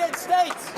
United States.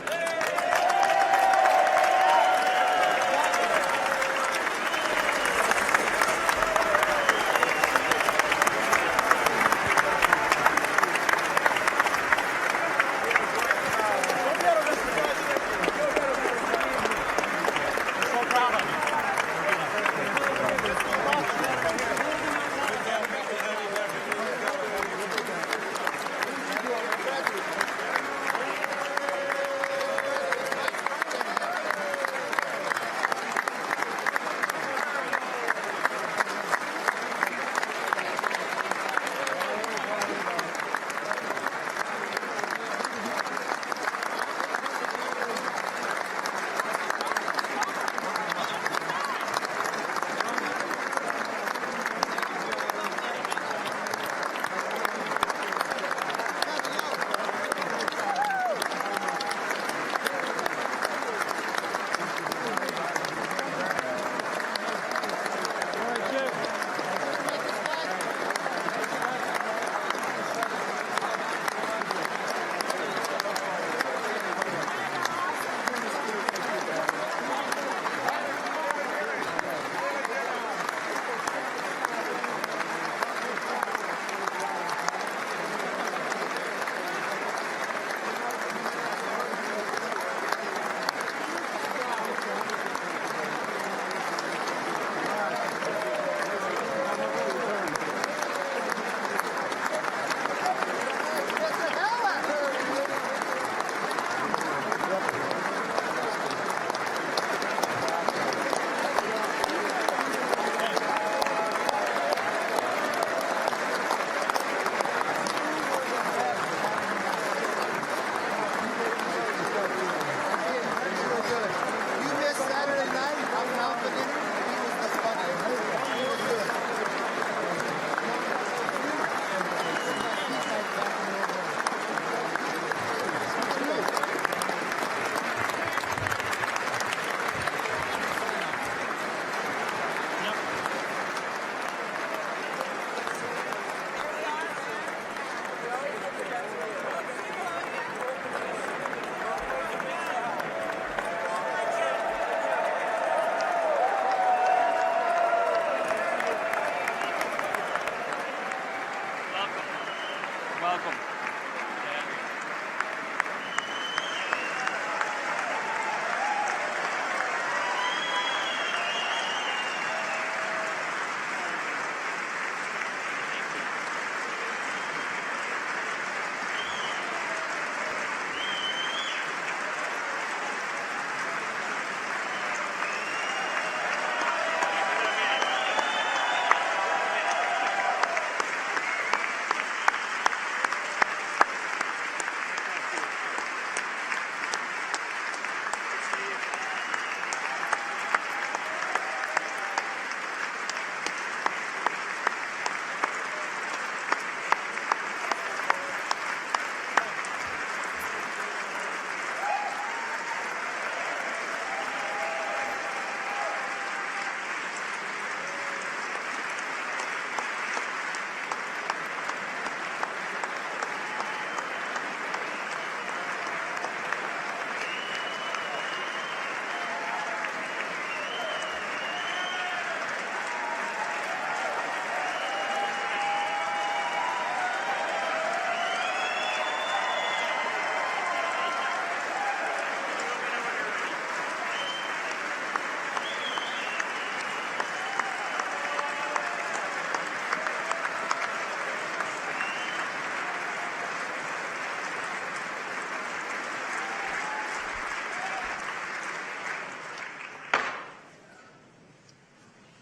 Welcome.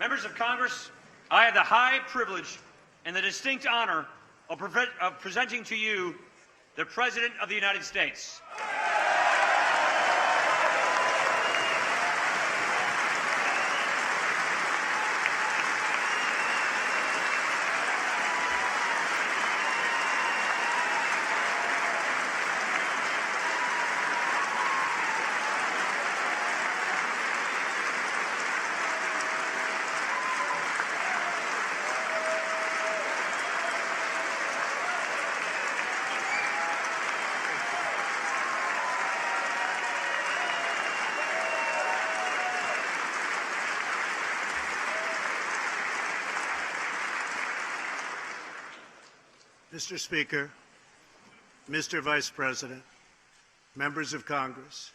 Members of Congress, I have the high privilege and the distinct honor of presenting to you the President of the United States. Mr. Speaker, Mr. Vice President, members of Congress,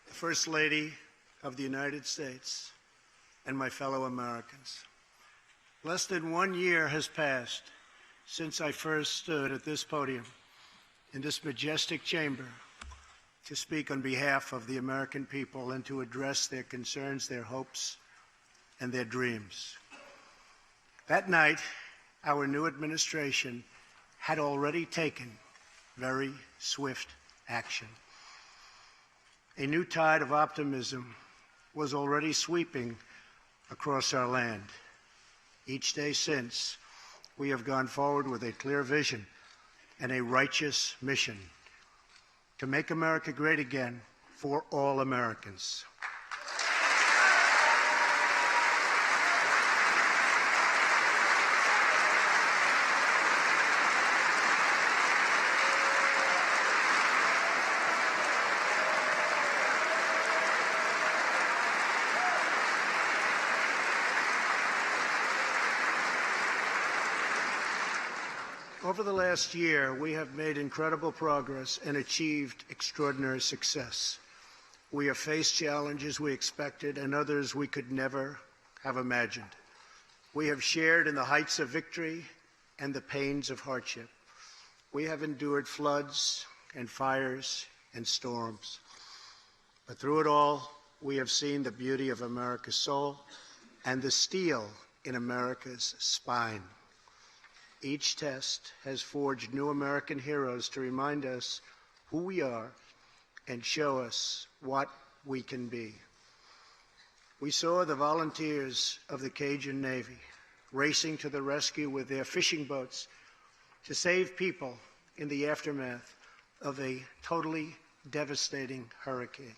the First Lady of the United States, and my fellow Americans. Less than 1 year has passed since I first stood at this podium in this majestic chamber to speak on behalf of the American people and to address their concerns, their hopes, and their dreams. That night, our new administration had already taken very swift action. A new tide of optimism was already sweeping across our land. Each day since, we have gone forward with a clear vision and a righteous mission to make America great again for all Americans. Over the last year, we have made incredible progress and achieved extraordinary success. We have faced challenges we expected and others we could never have imagined. We have shared in the heights of victory and the pains of hardship. We have endured floods and fires and storms. But through it all, we have seen the beauty of America's soul and the steel in America's spine. Each test has forged new American heroes to remind us who we are and show us what we can be. We saw the volunteers of the Cajun Navy racing to the rescue with their fishing boats to save people in the aftermath of a totally devastating hurricane.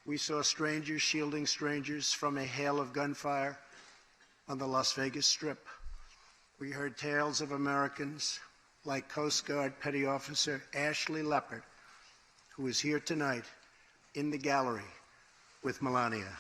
We saw strangers shielding strangers from a hail of gunfire on the Las Vegas Strip. We heard tales of Americans like Coast Guard Petty Officer Ashley Leopard, who is here tonight in the gallery with Melania.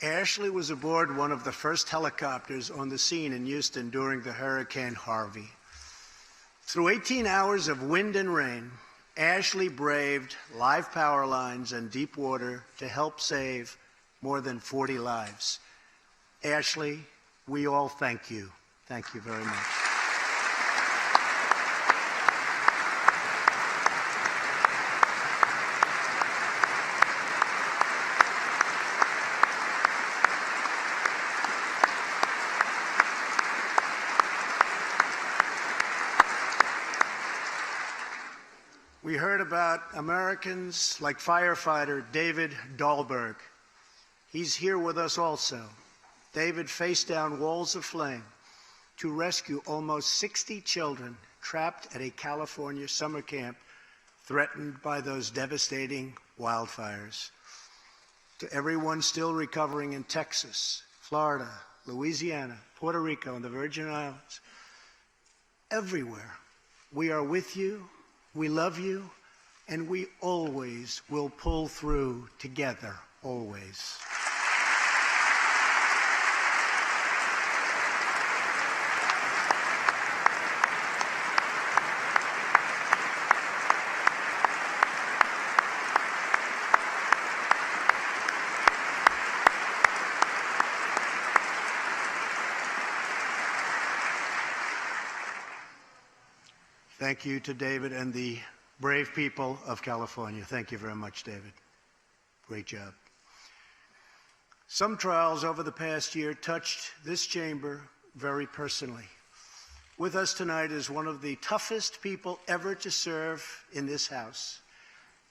Ashley was aboard one of the first helicopters on the scene in Houston during the Hurricane Harvey. Through 18 hours of wind and rain, Ashley braved live power lines and deep water to help save more than 40 lives. Ashley, we all thank you. Thank you very much. We heard about Americans like firefighter David Dahlberg. He's here with us also. David faced down walls of flame to rescue almost 60 children trapped at a California summer camp threatened by those devastating wildfires. To everyone still recovering in Texas, Florida, Louisiana, Puerto Rico, and the Virgin Islands, everywhere, we are with you. We love you, and we always will pull through together, always. Thank you to David and the brave people of California. Thank you very much, David. Great job. Some trials over the past year touched this chamber very personally. With us tonight is one of the toughest people ever to serve in this House.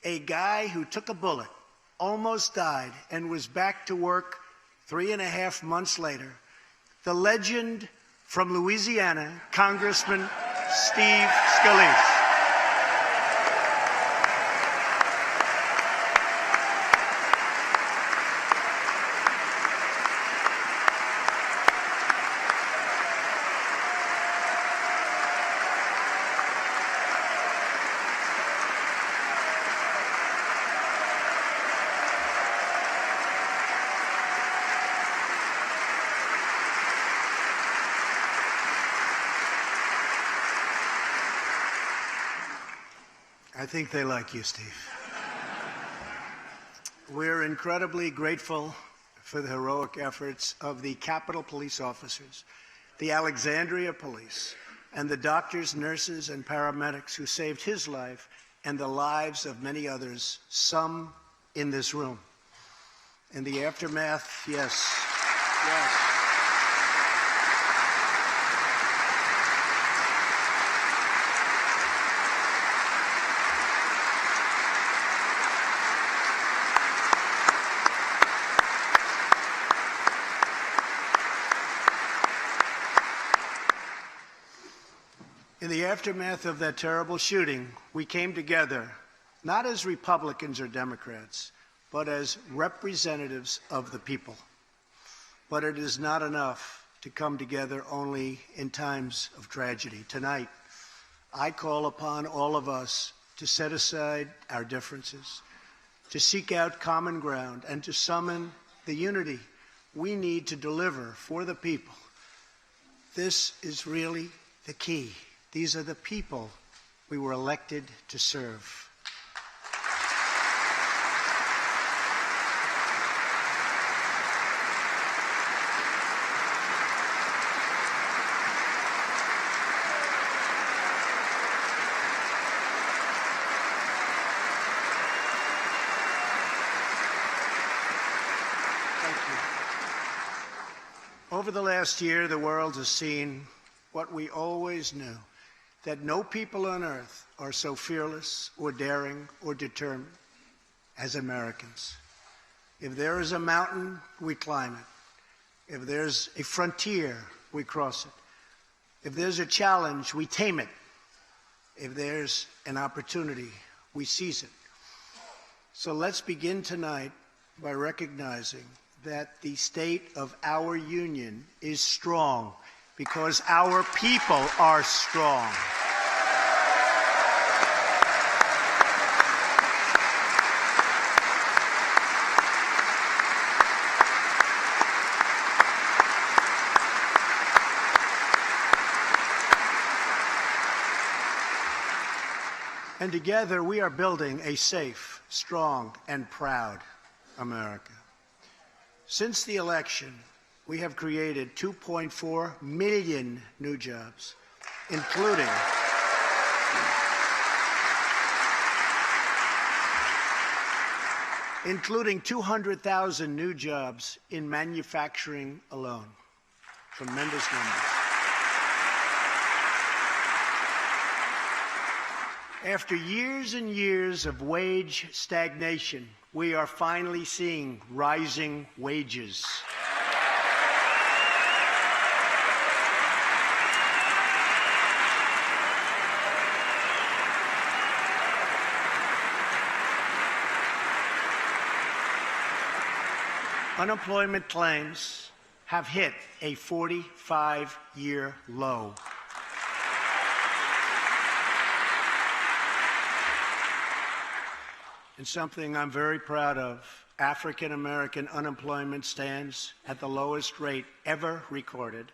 A guy who took a bullet, almost died, and was back to work 3.5 months later. The legend from Louisiana, Congressman Steve Scalise. I think they like you, Steve. We're incredibly grateful for the heroic efforts of the Capitol Police officers, the Alexandria Police, and the doctors, nurses, and paramedics who saved his life and the lives of many others, some in this room. In the aftermath, yes. In the aftermath of that terrible shooting, we came together, not as Republicans or Democrats, but as representatives of the people. But it is not enough to come together only in times of tragedy. Tonight, I call upon all of us to set aside our differences, to seek out common ground, and to summon the unity we need to deliver for the people. This is really the key. These are the people we were elected to serve. Thank you. Over the last year, the world has seen what we always knew, that no people on earth are so fearless or daring or determined as Americans. If there is a mountain, we climb it. If there's a frontier, we cross it. If there's a challenge, we tame it. If there's an opportunity, we seize it. So let's begin tonight by recognizing that the state of our union is strong because our people are strong. And together we are building a safe, strong, and proud America. Since the election, we have created 2.4 million new jobs, including 200,000 new jobs in manufacturing alone. Tremendous numbers. After years and years of wage stagnation, we are finally seeing rising wages. Unemployment claims have hit a 45-year low. And something I'm very proud of, African American unemployment stands at the lowest rate ever recorded.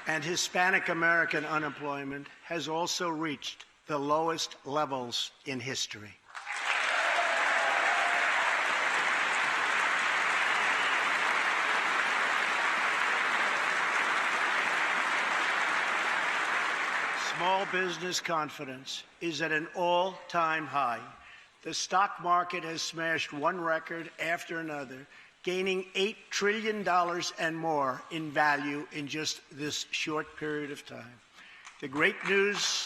And Hispanic American unemployment has also reached the lowest levels in history. Small business confidence is at an all-time high. The stock market has smashed one record after another, gaining $8 trillion and more in value in just this short period of time. The great news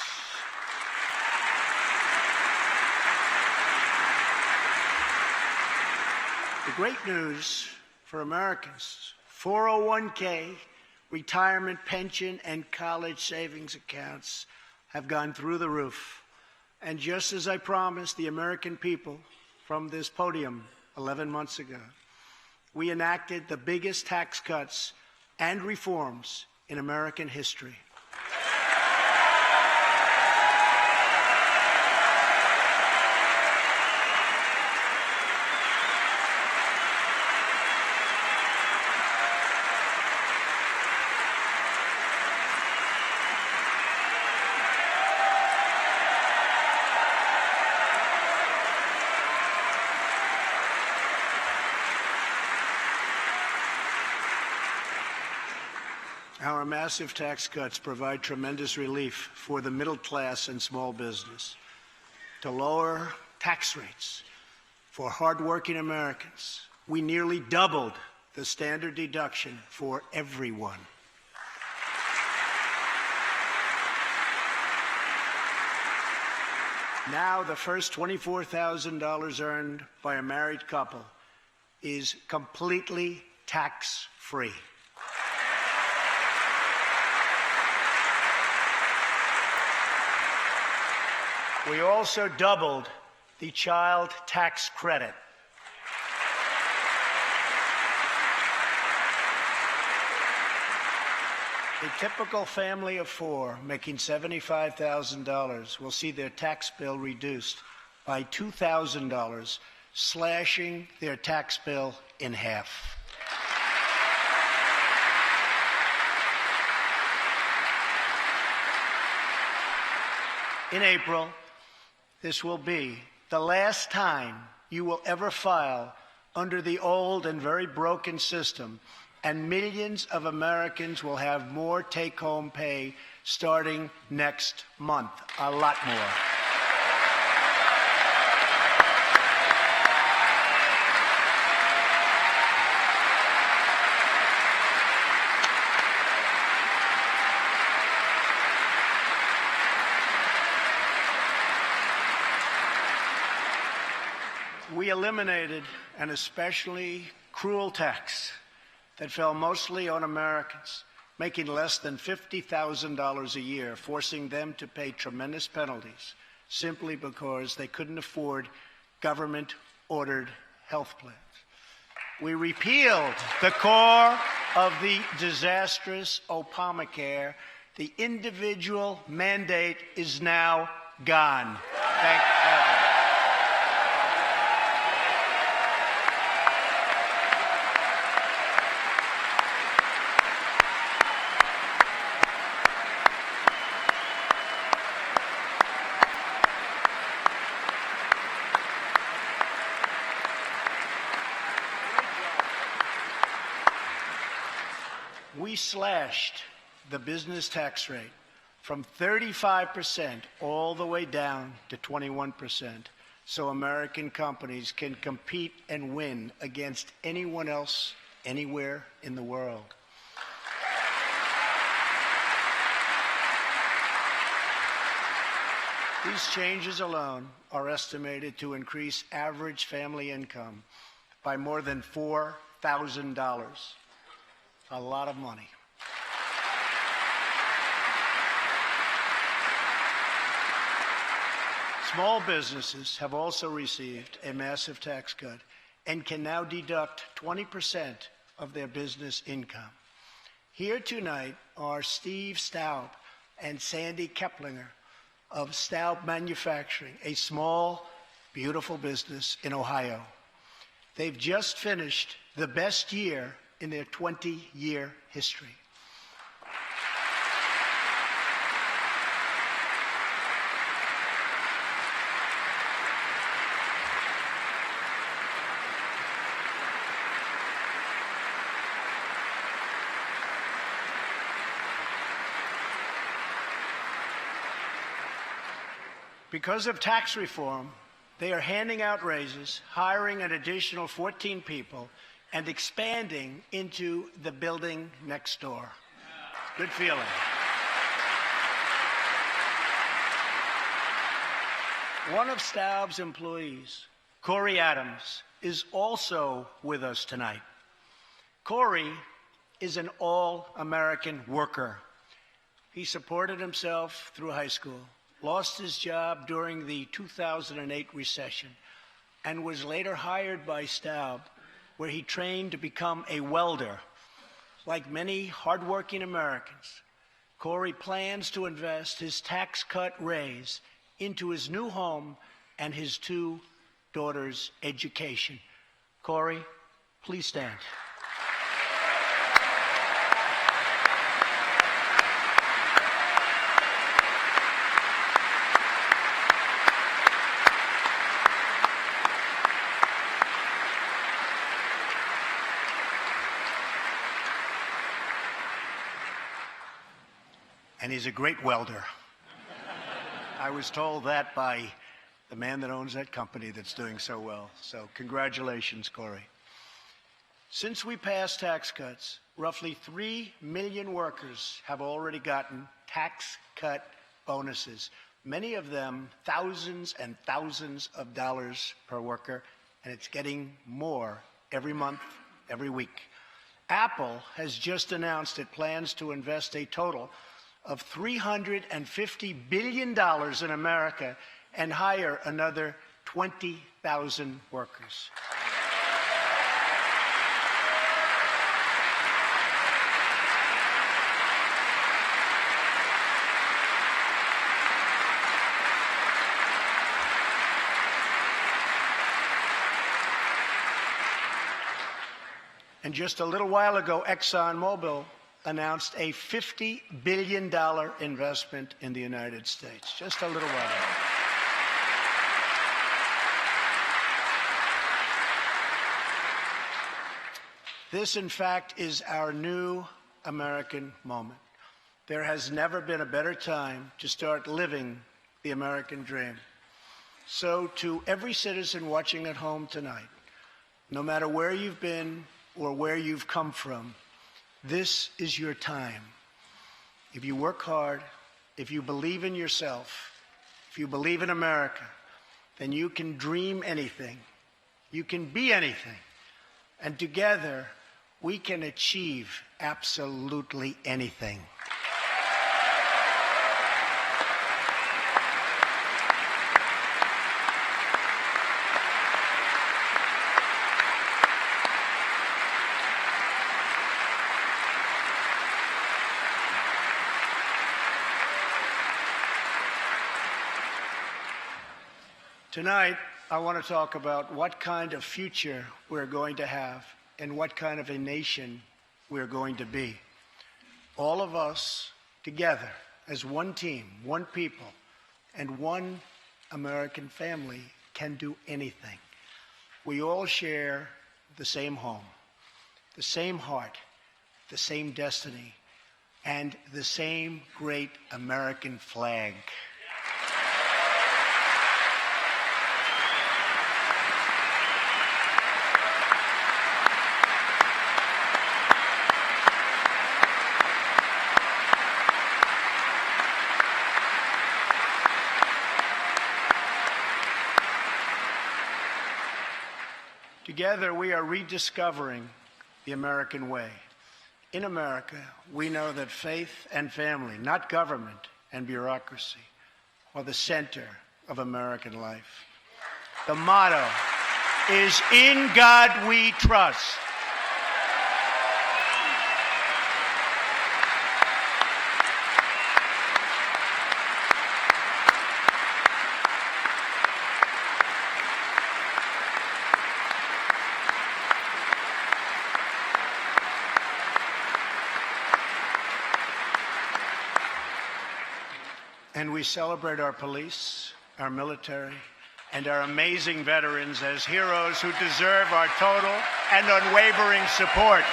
for Americans, 401k, retirement pension, and college savings accounts have gone through the roof. And just as I promised the American people from this podium 11 months ago, we enacted the biggest tax cuts and reforms in American history. Our massive tax cuts provide tremendous relief for the middle class and small business. To lower tax rates for hardworking Americans, we nearly doubled the standard deduction for everyone. Now, the first $24,000 earned by a married couple is completely tax-free. We also doubled the child tax credit. A typical family of four making $75,000 will see their tax bill reduced by $2,000, slashing their tax bill in half. In April, this will be the last time you will ever file under the old and very broken system, and millions of Americans will have more take-home pay starting next month, a lot more. We eliminated an especially cruel tax that fell mostly on Americans making less than $50,000 a year, forcing them to pay tremendous penalties simply because they couldn't afford government-ordered health plans. We repealed the core of the disastrous Obamacare. The individual mandate is now gone. Thank heaven. We slashed the business tax rate from 35% all the way down to 21%, so American companies can compete and win against anyone else anywhere in the world. These changes alone are estimated to increase average family income by more than $4,000. A lot of money. Small businesses have also received a massive tax cut and can now deduct 20% of their business income. Here tonight are Steve Staub and Sandy Keplinger of Staub Manufacturing, a small, beautiful business in Ohio. They've just finished the best year in their 20-year history. Because of tax reform, they are handing out raises, hiring an additional 14 people, and expanding into the building next door. Good feeling. One of Staub's employees, Corey Adams, is also with us tonight. Corey is an all-American worker. He supported himself through high school, lost his job during the 2008 recession, and was later hired by Staub, where he trained to become a welder. Like many hardworking Americans, Corey plans to invest his tax cut raise into his new home and his two daughters' education. Corey, please stand. and he's a great welder. I was told that by the man that owns that company that's doing so well. So congratulations, Corey. Since we passed tax cuts, roughly 3 million workers have already gotten tax cut bonuses, many of them thousands and thousands of dollars per worker, and it's getting more every month, every week. Apple has just announced it plans to invest a total of $350 billion in America and hire another 20,000 workers. And just a little while ago, ExxonMobil announced a $50 billion investment in the United States. Just a little while ago. This, in fact, is our new American moment. There has never been a better time to start living the American dream. So to every citizen watching at home tonight, no matter where you've been or where you've come from, this is your time. If you work hard, if you believe in yourself, if you believe in America, then you can dream anything. You can be anything. And together, we can achieve absolutely anything. Tonight, I want to talk about what kind of future we're going to have and what kind of a nation we're going to be. All of us together as one team, one people, and one American family can do anything. We all share the same home, the same heart, the same destiny, and the same great American flag. Together, we are rediscovering the American way. In America, we know that faith and family, not government and bureaucracy, are the center of American life. The motto is, "In God we trust." And we celebrate our police, our military, and our amazing veterans as heroes who deserve our total and unwavering support.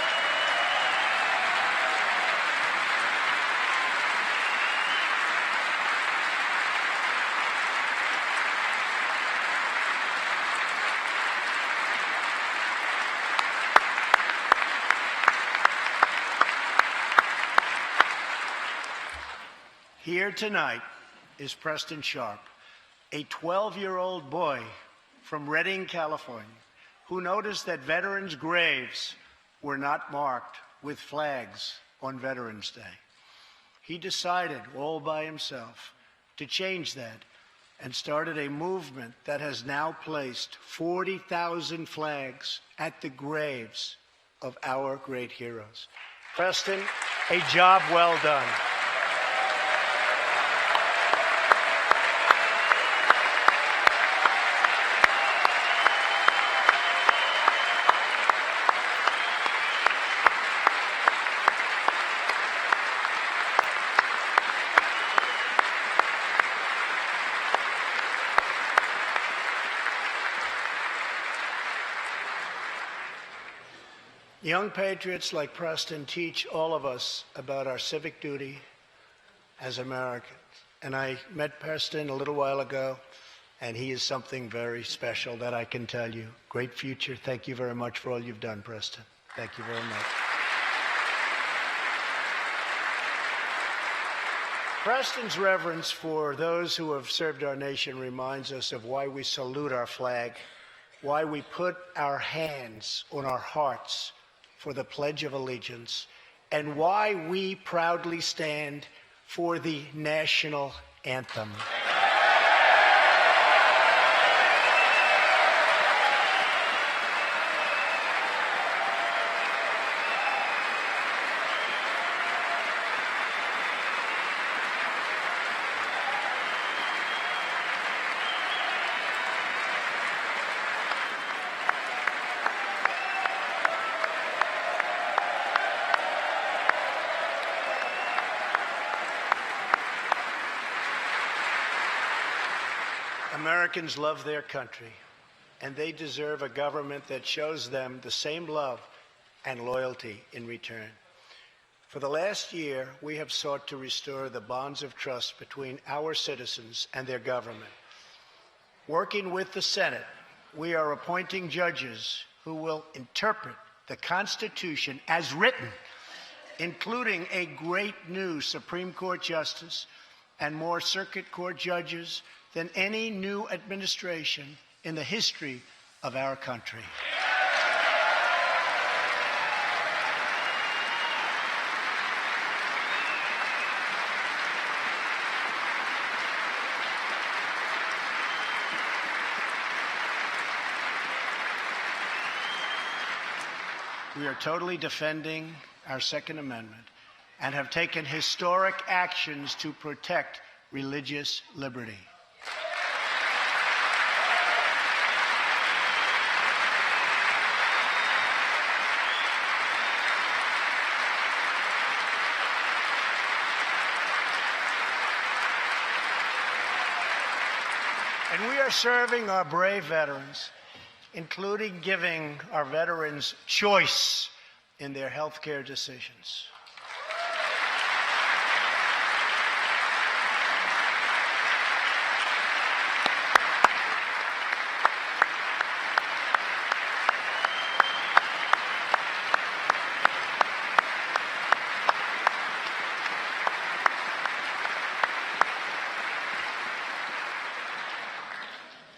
Here tonight is Preston Sharp, a 12-year-old boy from Redding, California, who noticed that veterans' graves were not marked with flags on Veterans Day. He decided all by himself to change that and started a movement that has now placed 40,000 flags at the graves of our great heroes. Preston, a job well done. Young patriots like Preston teach all of us about our civic duty as Americans. And I met Preston a little while ago, and he is something very special that I can tell you. Great future. Thank you very much for all you've done, Preston. Thank you very much. Preston's reverence for those who have served our nation reminds us of why we salute our flag, why we put our hands on our hearts for the Pledge of Allegiance, and why we proudly stand for the national anthem. Americans love their country, and they deserve a government that shows them the same love and loyalty in return. For the last year, we have sought to restore the bonds of trust between our citizens and their government. Working with the Senate, we are appointing judges who will interpret the Constitution as written, including a great new Supreme Court justice and more circuit court judges than any new administration in the history of our country. We are totally defending our Second Amendment and have taken historic actions to protect religious liberty. And we are serving our brave veterans, including giving our veterans choice in their health care decisions.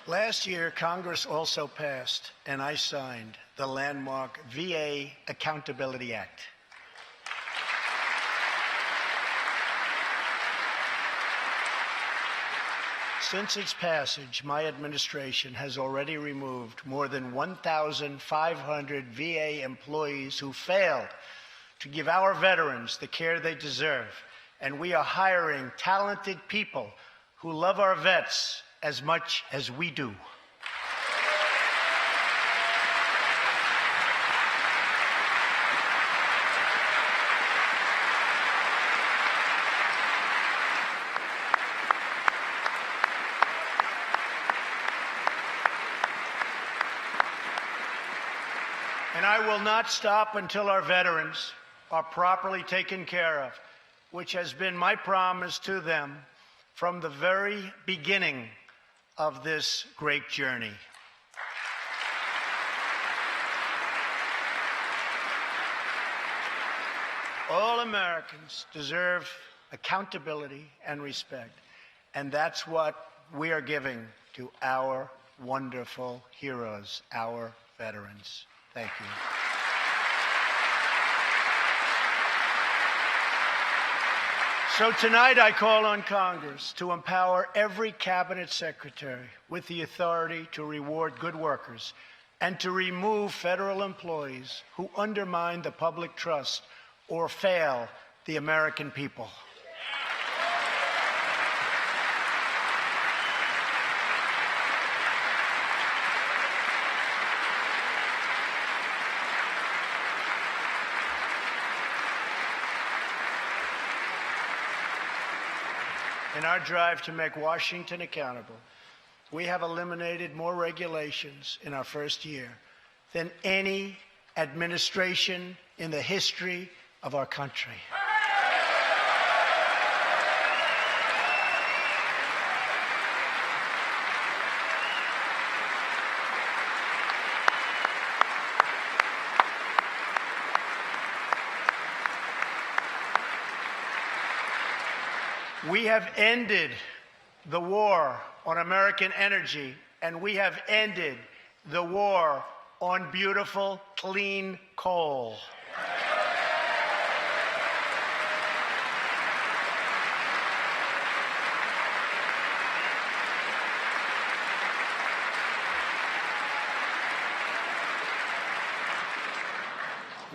Last year, Congress also passed, and I signed, the landmark VA Accountability Act. Since its passage, my administration has already removed more than 1,500 VA employees who failed to give our veterans the care they deserve, and we are hiring talented people who love our vets as much as we do. And I will not stop until our veterans are properly taken care of, which has been my promise to them from the very beginning of this great journey. All Americans deserve accountability and respect, and that's what we are giving to our wonderful heroes, our veterans. Thank you. So tonight I call on Congress to empower every cabinet secretary with the authority to reward good workers and to remove federal employees who undermine the public trust or fail the American people. In our drive to make Washington accountable, we have eliminated more regulations in our first year than any administration in the history of our country. We have ended the war on American energy, and we have ended the war on beautiful, clean coal.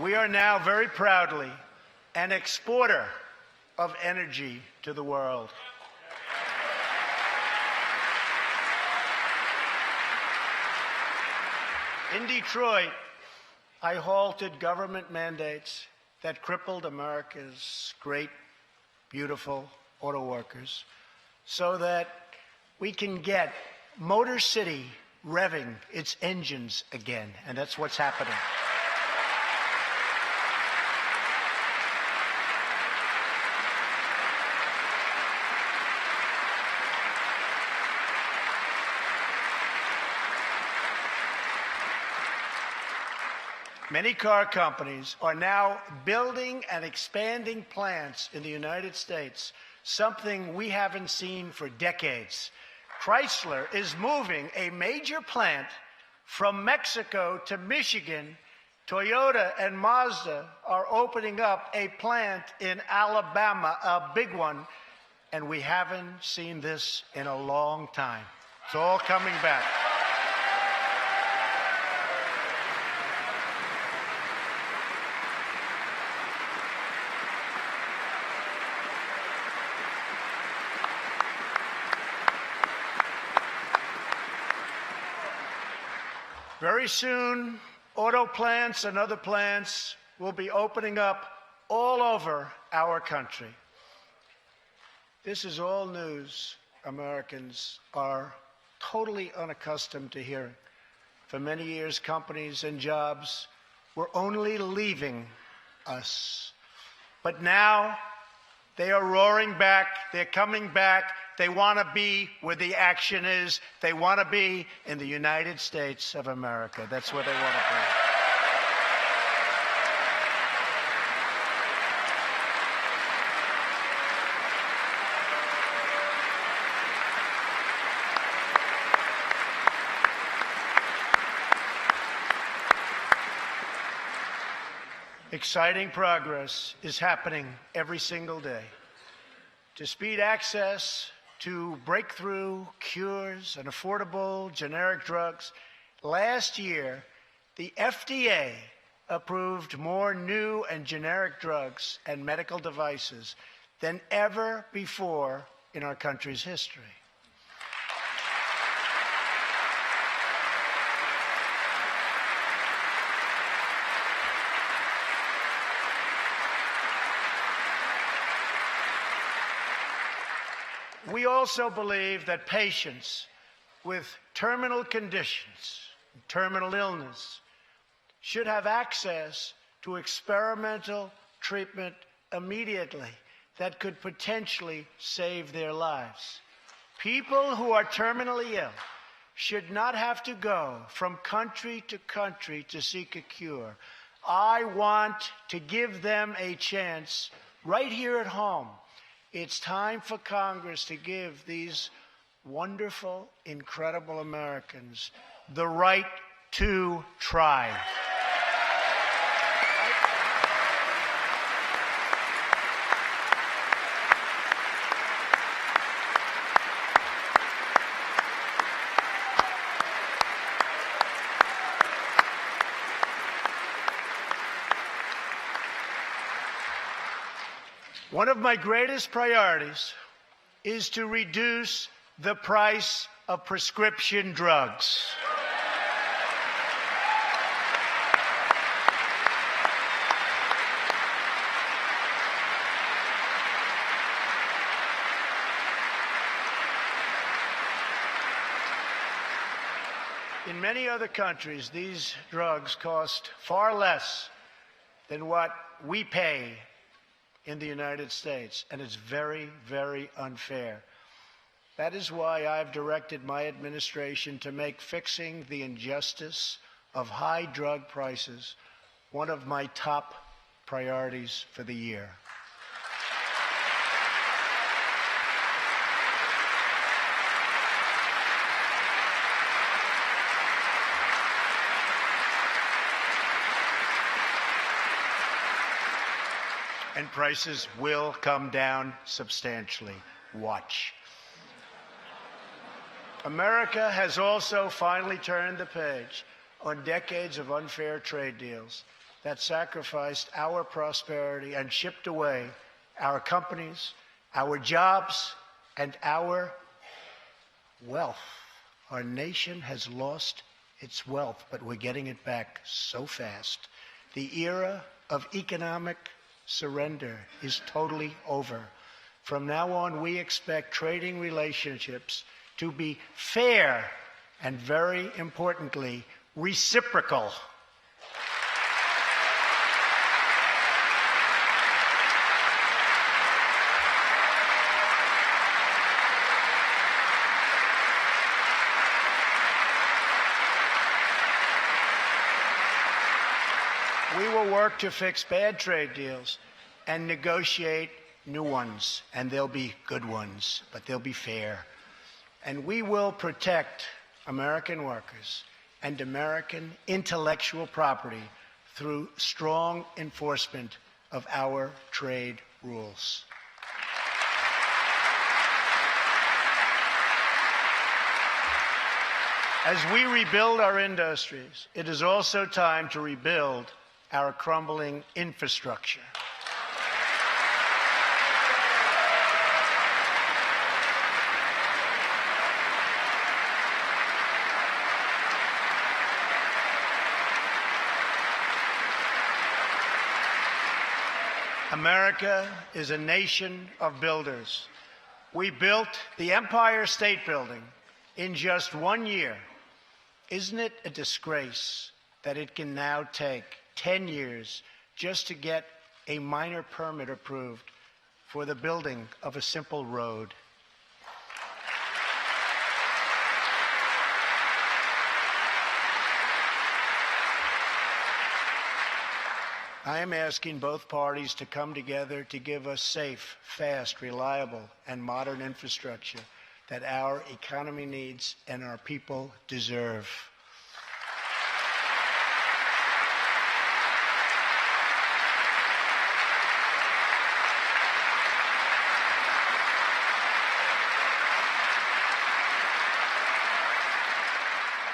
We are now very proudly an exporter of energy to the world. In Detroit, I halted government mandates that crippled America's great, beautiful auto workers so that we can get Motor City revving its engines again, and that's what's happening. Many car companies are now building and expanding plants in the United States, something we haven't seen for decades. Chrysler is moving a major plant from Mexico to Michigan. Toyota and Mazda are opening up a plant in Alabama, a big one, and we haven't seen this in a long time. It's all coming back. Very soon, auto plants and other plants will be opening up all over our country. This is all news Americans are totally unaccustomed to hearing. For many years, companies and jobs were only leaving us. But now, they are roaring back. They're coming back. They want to be where the action is. They want to be in the United States of America. That's where they want to be. Exciting progress is happening every single day. To speed access to breakthrough cures and affordable generic drugs, last year, the FDA approved more new and generic drugs and medical devices than ever before in our country's history. We also believe that patients with terminal conditions, terminal illness, should have access to experimental treatment immediately that could potentially save their lives. People who are terminally ill should not have to go from country to seek a cure. I want to give them a chance right here at home. It's time for Congress to give these wonderful, incredible Americans the right to try. One of my greatest priorities is to reduce the price of prescription drugs. In many other countries, these drugs cost far less than what we pay in the United States, and it's very, very unfair. That is why I've directed my administration to make fixing the injustice of high drug prices one of my top priorities for the year. and prices will come down substantially. Watch. America has also finally turned the page on decades of unfair trade deals that sacrificed our prosperity and shipped away our companies, our jobs, and our wealth. Our nation has lost its wealth, but we're getting it back so fast. The era of economic surrender is totally over. From now on, we expect trading relationships to be fair and, very importantly, reciprocal. We will work to fix bad trade deals and negotiate new ones, and they'll be good ones, but they'll be fair. And we will protect American workers and American intellectual property through strong enforcement of our trade rules. As we rebuild our industries, it is also time to rebuild our crumbling infrastructure. America is a nation of builders. We built the Empire State Building in just 1 year. Isn't it a disgrace that it can now take 10 years just to get a minor permit approved for the building of a simple road? I am asking both parties to come together to give us safe, fast, reliable, and modern infrastructure that our economy needs and our people deserve.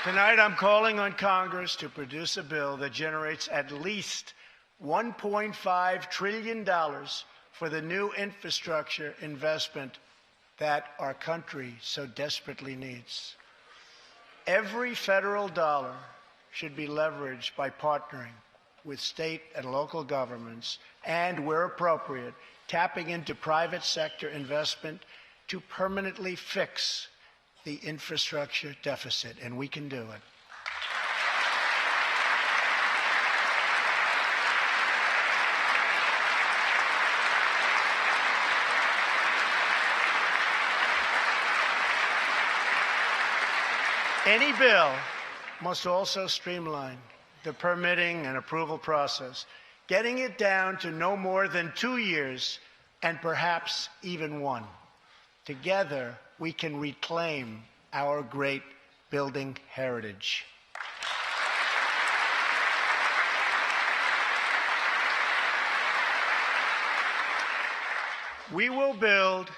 Tonight, I'm calling on Congress to produce a bill that generates at least $1.5 trillion for the new infrastructure investment that our country so desperately needs. Every federal dollar should be leveraged by partnering with state and local governments and, where appropriate, tapping into private sector investment to permanently fix the infrastructure deficit, and we can do it. Any bill must also streamline the permitting and approval process, getting it down to no more than 2 years and perhaps even 1. Together, we can reclaim our great building heritage. We will build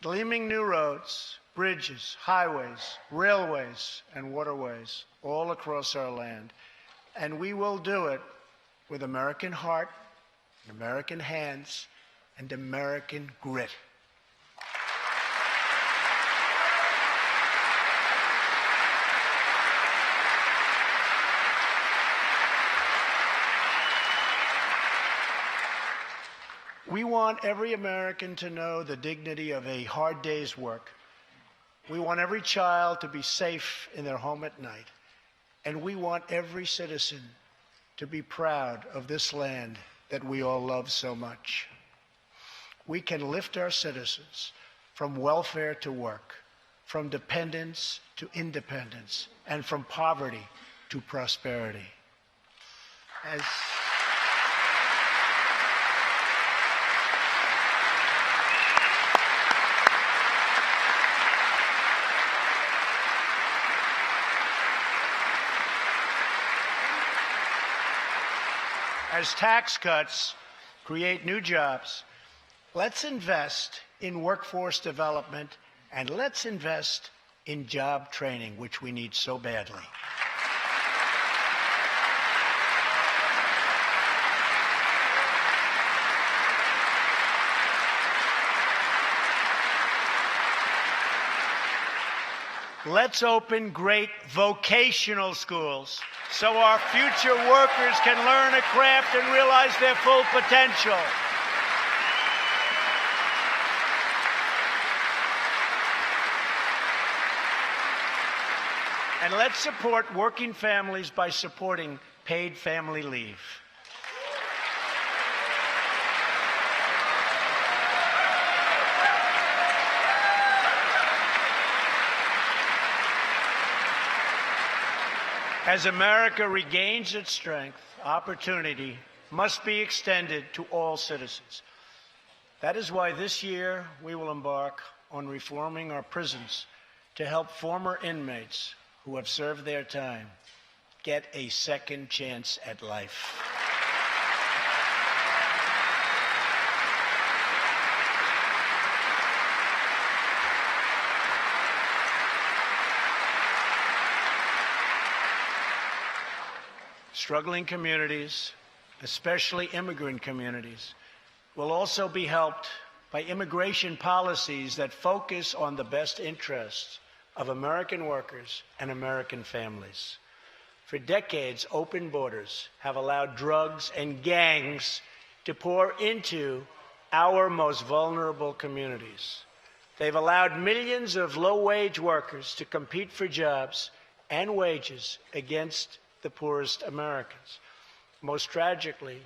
gleaming new roads, bridges, highways, railways, and waterways all across our land. And we will do it with American heart, American hands, and American grit. We want every American to know the dignity of a hard day's work. We want every child to be safe in their home at night. And we want every citizen to be proud of this land that we all love so much. We can lift our citizens from welfare to work, from dependence to independence, and from poverty to prosperity. As tax cuts create new jobs. Let's invest in workforce development, and let's invest in job training, which we need so badly. Let's open great vocational schools so our future workers can learn a craft and realize their full potential. And let's support working families by supporting paid family leave. As America regains its strength, opportunity must be extended to all citizens. That is why this year we will embark on reforming our prisons to help former inmates who have served their time get a second chance at life. Struggling communities, especially immigrant communities, will also be helped by immigration policies that focus on the best interests of American workers and American families. For decades, open borders have allowed drugs and gangs to pour into our most vulnerable communities. They've allowed millions of low-wage workers to compete for jobs and wages against the poorest Americans. Most tragically,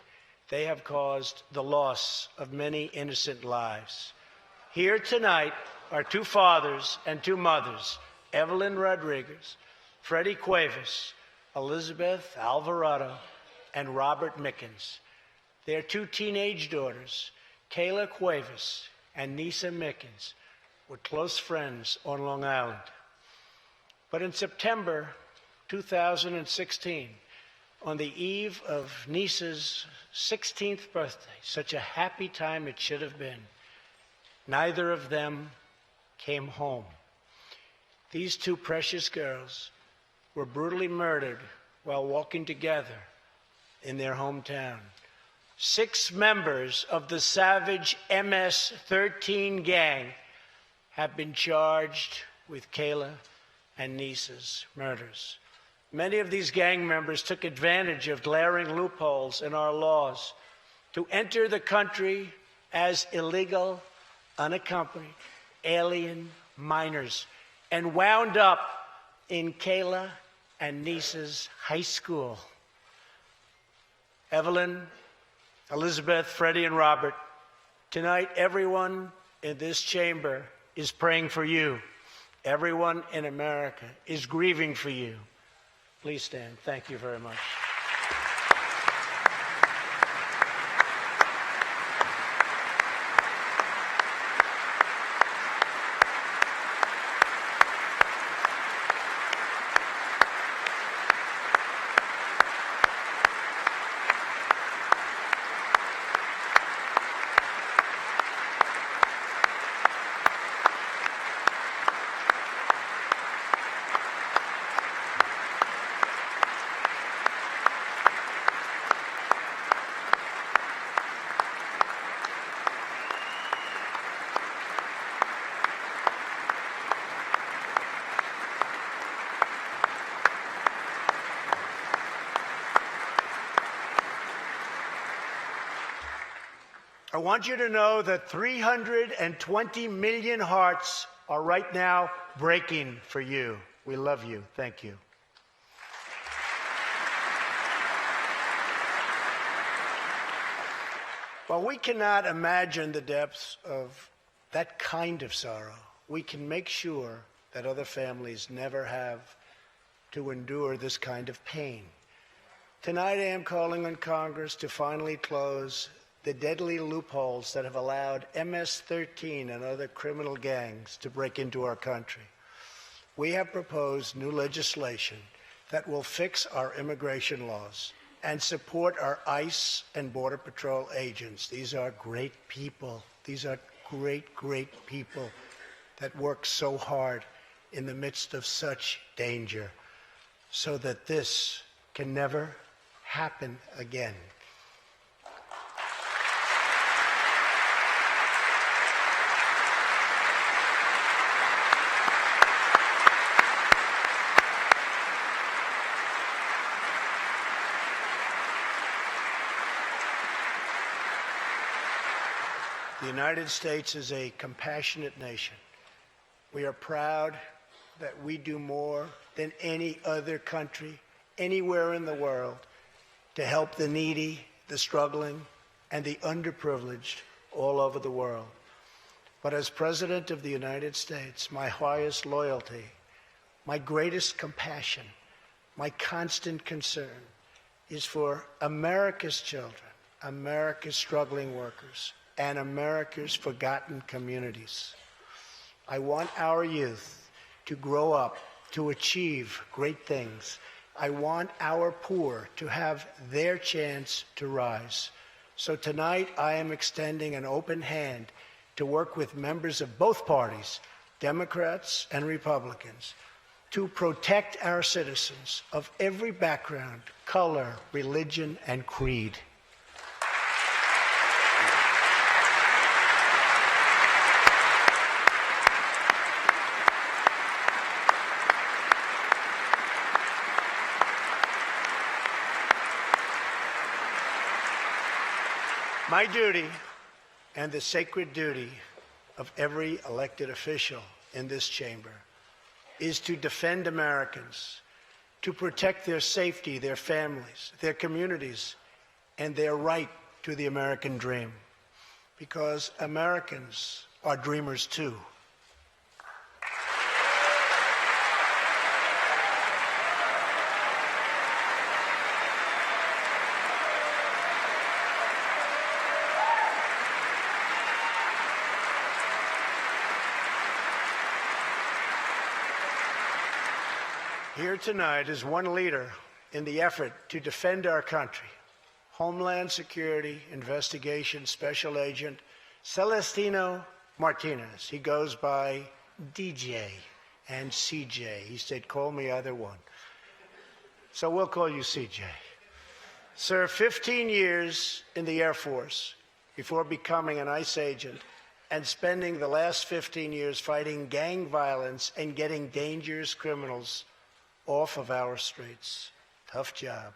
they have caused the loss of many innocent lives. Here tonight are two fathers and two mothers, Evelyn Rodriguez, Freddie Cuevas, Elizabeth Alvarado, and Robert Mickens. Their two teenage daughters, Kayla Cuevas and Nisa Mickens, were close friends on Long Island. But in September 2016, on the eve of Nisa's 16th birthday, such a happy time it should have been, neither of them came home. These two precious girls were brutally murdered while walking together in their hometown. 6 members of the savage MS-13 gang have been charged with Kayla and Nisa's murders. Many of these gang members took advantage of glaring loopholes in our laws to enter the country as illegal, unaccompanied, alien minors and wound up in Kayla and Nisa's high school. Evelyn, Elizabeth, Freddie, and Robert, tonight everyone in this chamber is praying for you. Everyone in America is grieving for you. Please stand. Thank you very much. I want you to know that 320 million hearts are right now breaking for you. We love you. Thank you. While we cannot imagine the depths of that kind of sorrow, we can make sure that other families never have to endure this kind of pain. Tonight I am calling on Congress to finally close the deadly loopholes that have allowed MS-13 and other criminal gangs to break into our country. We have proposed new legislation that will fix our immigration laws and support our ICE and Border Patrol agents. These are great people. These are great, great people that work so hard in the midst of such danger so that this can never happen again. The United States is a compassionate nation. We are proud that we do more than any other country anywhere in the world to help the needy, the struggling, and the underprivileged all over the world. But as President of the United States, my highest loyalty, my greatest compassion, my constant concern is for America's children, America's struggling workers, and America's forgotten communities. I want our youth to grow up to achieve great things. I want our poor to have their chance to rise. So tonight I am extending an open hand to work with members of both parties, Democrats and Republicans, to protect our citizens of every background, color, religion, and creed. My duty, and the sacred duty of every elected official in this chamber, is to defend Americans, to protect their safety, their families, their communities, and their right to the American dream. Because Americans are dreamers too. Here tonight is one leader in the effort to defend our country, Homeland Security Investigation Special Agent Celestino Martinez. He goes by DJ and CJ. He said, call me either one. So we'll call you CJ. Served 15 years in the Air Force before becoming an ICE agent and spending the last 15 years fighting gang violence and getting dangerous criminals off of our streets. Tough job.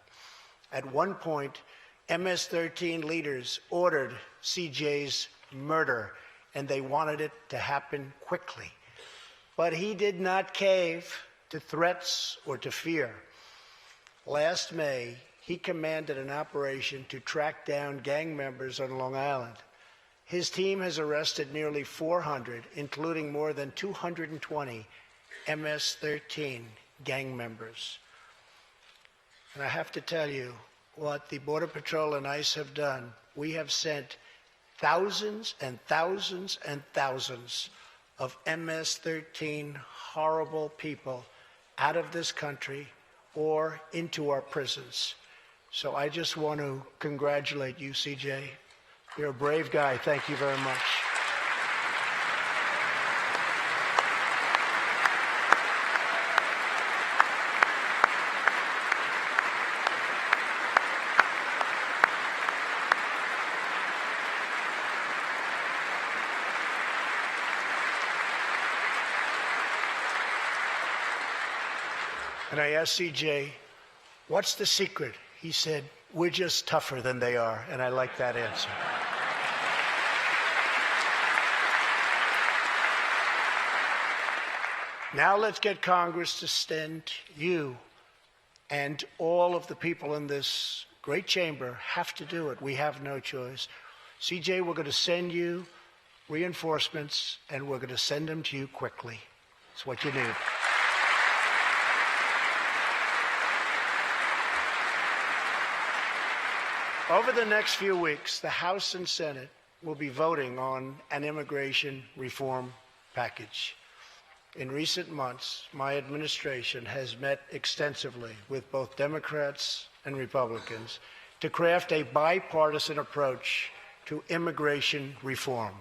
At one point, MS-13 leaders ordered CJ's murder, and they wanted it to happen quickly. But he did not cave to threats or to fear. Last May, he commanded an operation to track down gang members on Long Island. His team has arrested nearly 400, including more than 220 MS-13 gang members. And I have to tell you, what the Border Patrol and ICE have done, we have sent thousands and thousands and thousands of MS-13 horrible people out of this country or into our prisons. So I just want to congratulate you, CJ. You're a brave guy. Thank you very much. And I asked CJ, what's the secret? He said, we're just tougher than they are. And I like that answer. Now let's get Congress to send you, and all of the people in this great chamber have to do it. We have no choice. CJ, we're going to send you reinforcements, and we're going to send them to you quickly. It's what you need. Over the next few weeks, the House and Senate will be voting on an immigration reform package. In recent months, my administration has met extensively with both Democrats and Republicans to craft a bipartisan approach to immigration reform.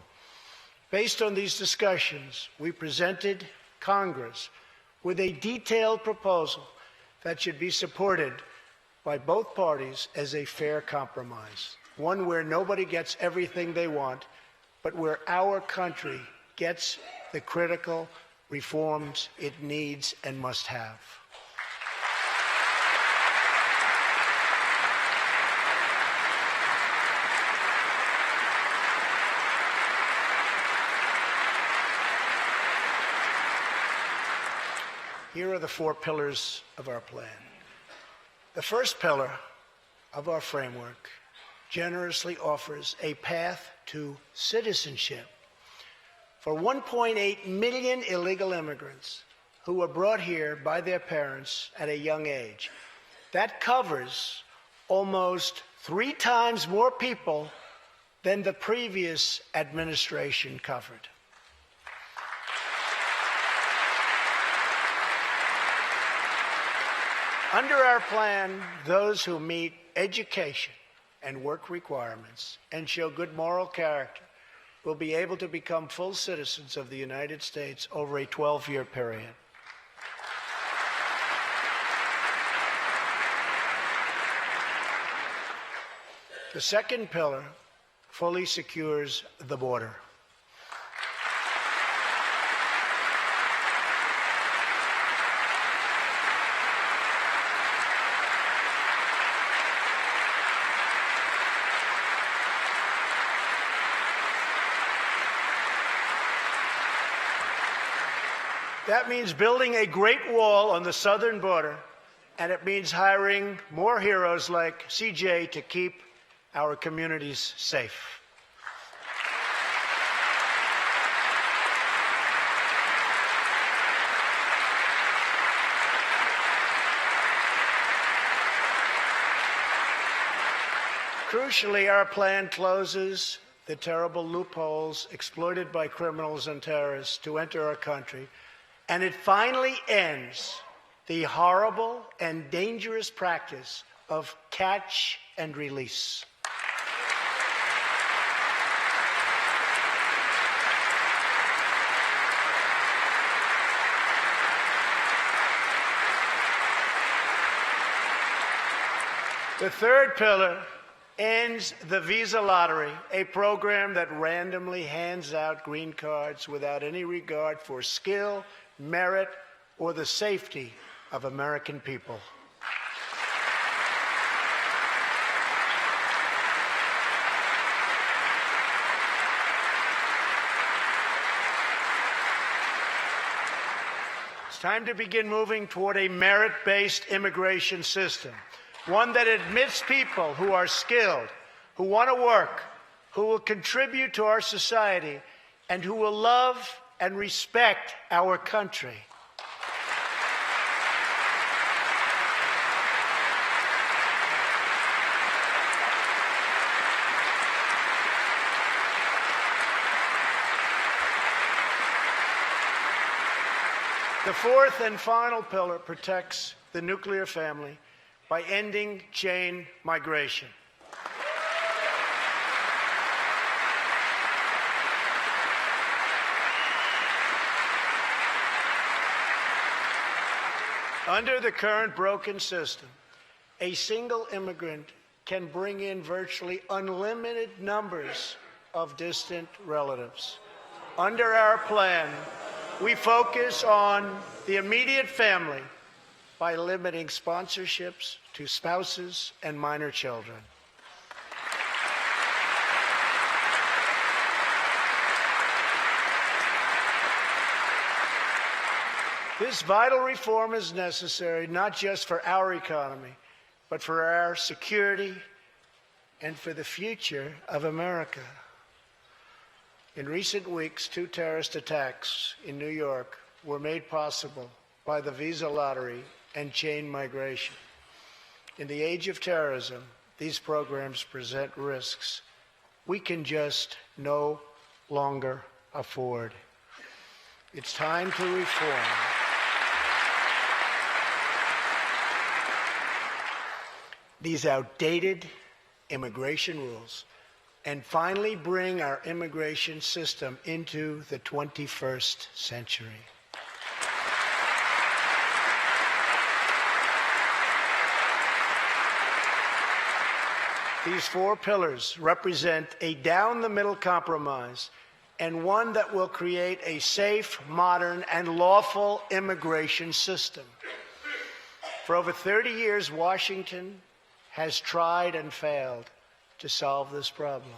Based on these discussions, we presented Congress with a detailed proposal that should be supported by both parties as a fair compromise, one where nobody gets everything they want, but where our country gets the critical reforms it needs and must have. Here are the 4 pillars of our plan. The first pillar of our framework generously offers a path to citizenship for 1.8 million illegal immigrants who were brought here by their parents at a young age. That covers almost 3 times more people than the previous administration covered. Under our plan, those who meet education and work requirements and show good moral character will be able to become full citizens of the United States over a 12-year period. The second pillar fully secures the border. That means building a great wall on the southern border, and it means hiring more heroes like CJ to keep our communities safe. Crucially, our plan closes the terrible loopholes exploited by criminals and terrorists to enter our country, and it finally ends the horrible and dangerous practice of catch and release. The third pillar ends the visa lottery, a program that randomly hands out green cards without any regard for skill, merit, or the safety of American people. It's time to begin moving toward a merit-based immigration system, one that admits people who are skilled, who want to work, who will contribute to our society, and who will love and respect our country. The fourth and final pillar protects the nuclear family by ending chain migration. Under the current broken system, a single immigrant can bring in virtually unlimited numbers of distant relatives. Under our plan, we focus on the immediate family by limiting sponsorships to spouses and minor children. This vital reform is necessary not just for our economy, but for our security and for the future of America. In recent weeks, 2 terrorist attacks in New York were made possible by the visa lottery and chain migration. In the age of terrorism, these programs present risks we can just no longer afford. It's time to reform. these outdated immigration rules and finally bring our immigration system into the 21st century. These four pillars represent a down-the-middle compromise and one that will create a safe, modern, and lawful immigration system. For over 30 years, Washington has tried and failed to solve this problem.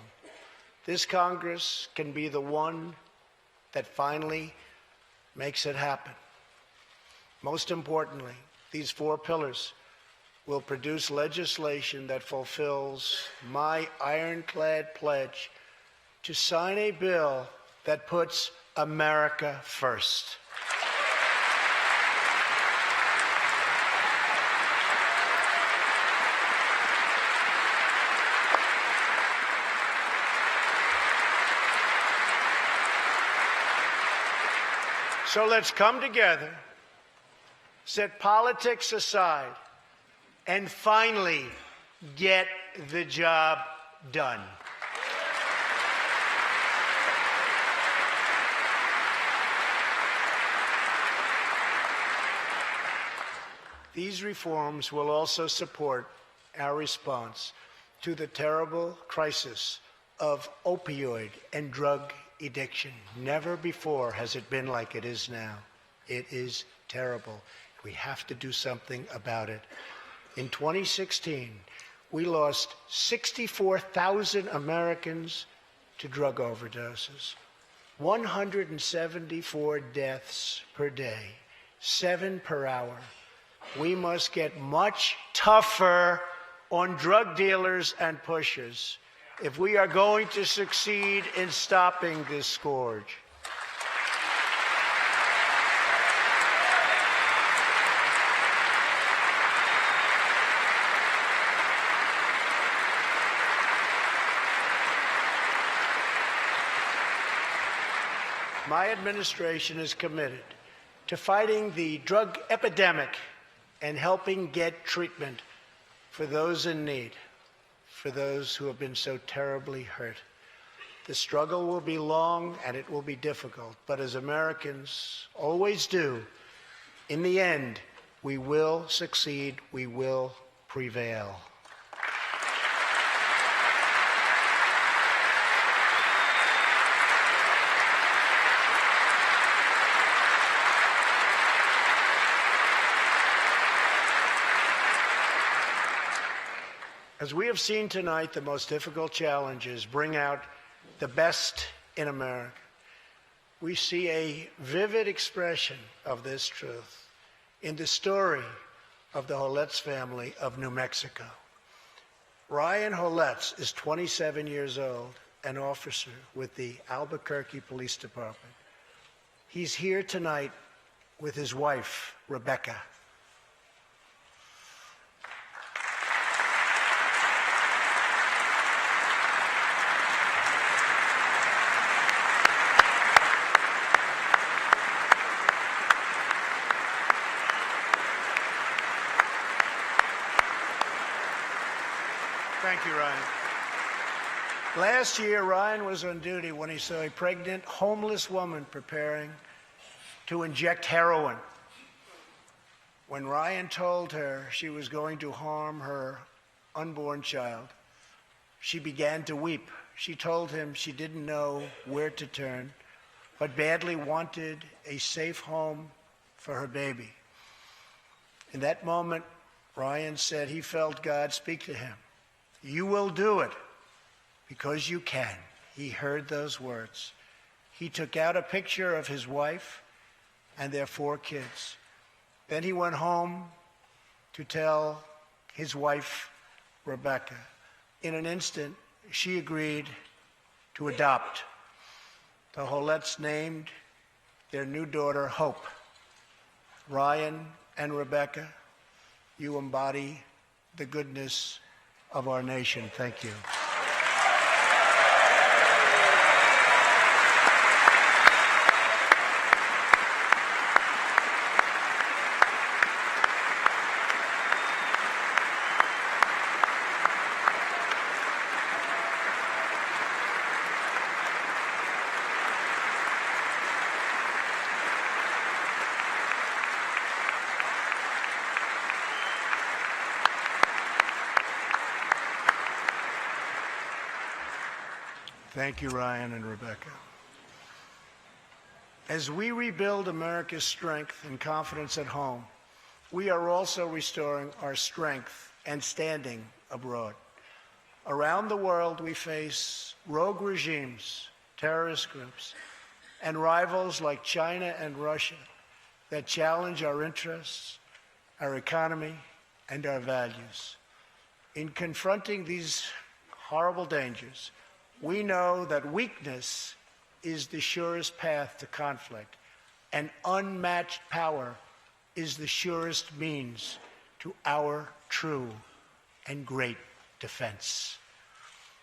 This Congress can be the one that finally makes it happen. Most importantly, these four pillars will produce legislation that fulfills my ironclad pledge to sign a bill that puts America first. So let's come together, set politics aside, and finally get the job done. These reforms will also support our response to the terrible crisis of opioid and drug addiction. Never before has it been like it is now. It is terrible. We have to do something about it. In 2016, we lost 64,000 Americans to drug overdoses, 174 deaths per day, 7 per hour. We must get much tougher on drug dealers and pushers if we are going to succeed in stopping this scourge. My administration is committed to fighting the drug epidemic and helping get treatment for those in need, for those who have been so terribly hurt. The struggle will be long and it will be difficult, but as Americans always do, in the end, we will succeed, we will prevail. As we have seen tonight, the most difficult challenges bring out the best in America. We see a vivid expression of this truth in the story of the Holetz family of New Mexico. Ryan Holetz is 27 years old, an officer with the Albuquerque Police Department. He's here tonight with his wife, Rebecca. Thank you, Ryan. Last year, Ryan was on duty when he saw a pregnant, homeless woman preparing to inject heroin. When Ryan told her she was going to harm her unborn child, she began to weep. She told him she didn't know where to turn, but badly wanted a safe home for her baby. In that moment, Ryan said he felt God speak to him. You will do it because you can. He heard those words. He took out a picture of his wife and their 4 kids. Then he went home to tell his wife, Rebecca. In an instant, she agreed to adopt. The Holetz named their new daughter Hope. Ryan and Rebecca, you embody the goodness of our nation. Thank you. Thank you, Ryan and Rebecca. As we rebuild America's strength and confidence at home, we are also restoring our strength and standing abroad. Around the world, we face rogue regimes, terrorist groups, and rivals like China and Russia that challenge our interests, our economy, and our values. In confronting these horrible dangers, we know that weakness is the surest path to conflict, and unmatched power is the surest means to our true and great defense.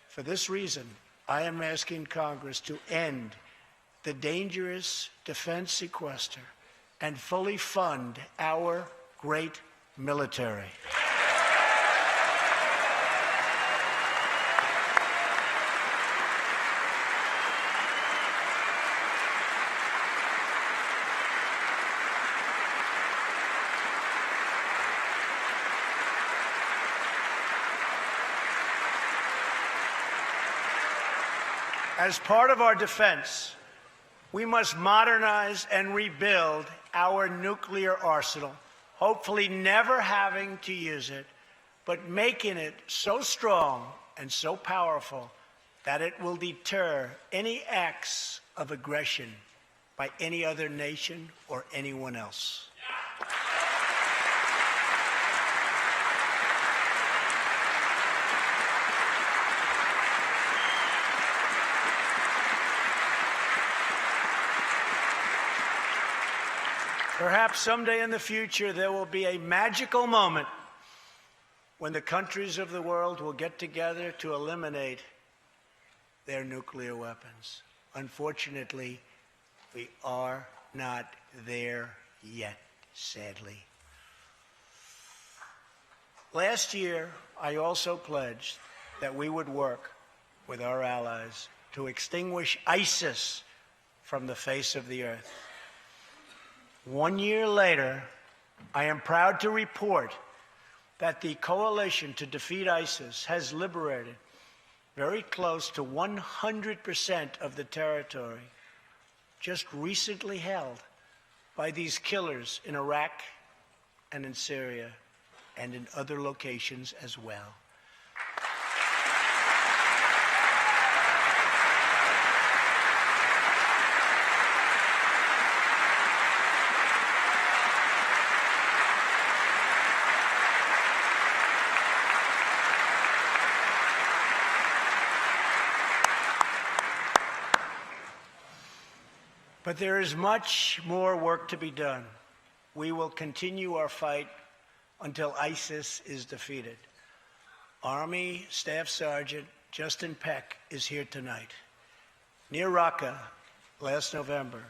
For this reason, I am asking Congress to end the dangerous defense sequester and fully fund our great military. As part of our defense, we must modernize and rebuild our nuclear arsenal, hopefully never having to use it, but making it so strong and so powerful that it will deter any acts of aggression by any other nation or anyone else. Perhaps someday in the future there will be a magical moment when the countries of the world will get together to eliminate their nuclear weapons. Unfortunately, we are not there yet, sadly. Last year, I also pledged that we would work with our allies to extinguish ISIS from the face of the earth. 1 year later, I am proud to report that the coalition to defeat ISIS has liberated very close to 100% of the territory just recently held by these killers in Iraq and in Syria and in other locations as well. But there is much more work to be done. We will continue our fight until ISIS is defeated. Army Staff Sergeant Justin Peck is here tonight. Near Raqqa last November,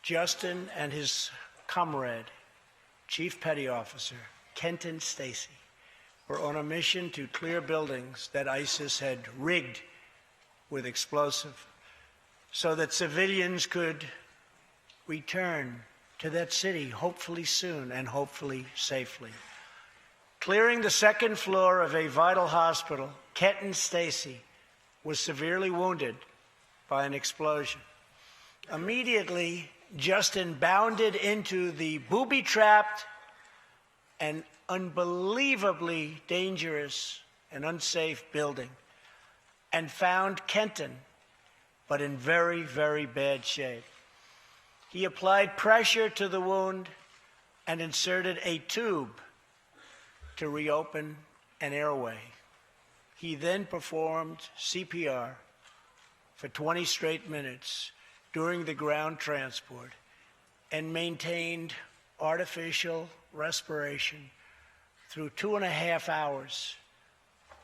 Justin and his comrade, Chief Petty Officer Kenton Stacy, were on a mission to clear buildings that ISIS had rigged with explosive, so that civilians could return to that city, hopefully soon and hopefully safely. Clearing the second floor of a vital hospital, Kenton Stacy was severely wounded by an explosion. Immediately, Justin bounded into the booby-trapped and unbelievably dangerous and unsafe building and found Kenton, but in very, very bad shape. He applied pressure to the wound and inserted a tube to reopen an airway. He then performed CPR for 20 straight minutes during the ground transport and maintained artificial respiration through 2.5 hours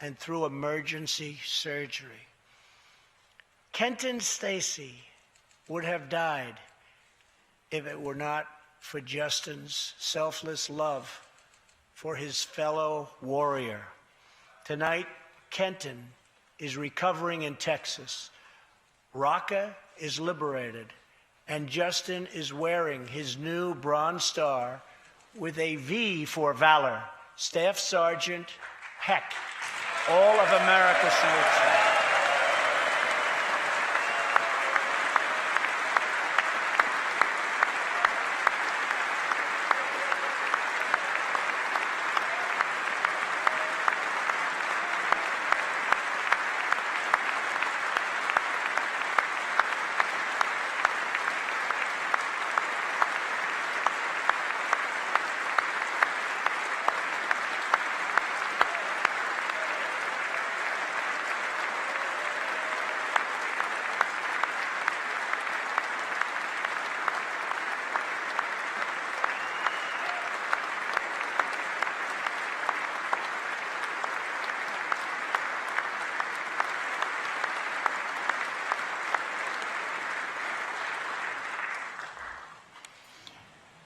and through emergency surgery. Kenton Stacy would have died if it were not for Justin's selfless love for his fellow warrior. Tonight, Kenton is recovering in Texas. Raqqa is liberated, and Justin is wearing his new Bronze Star with a V for valor. Staff Sergeant Peck, all of America salutes him.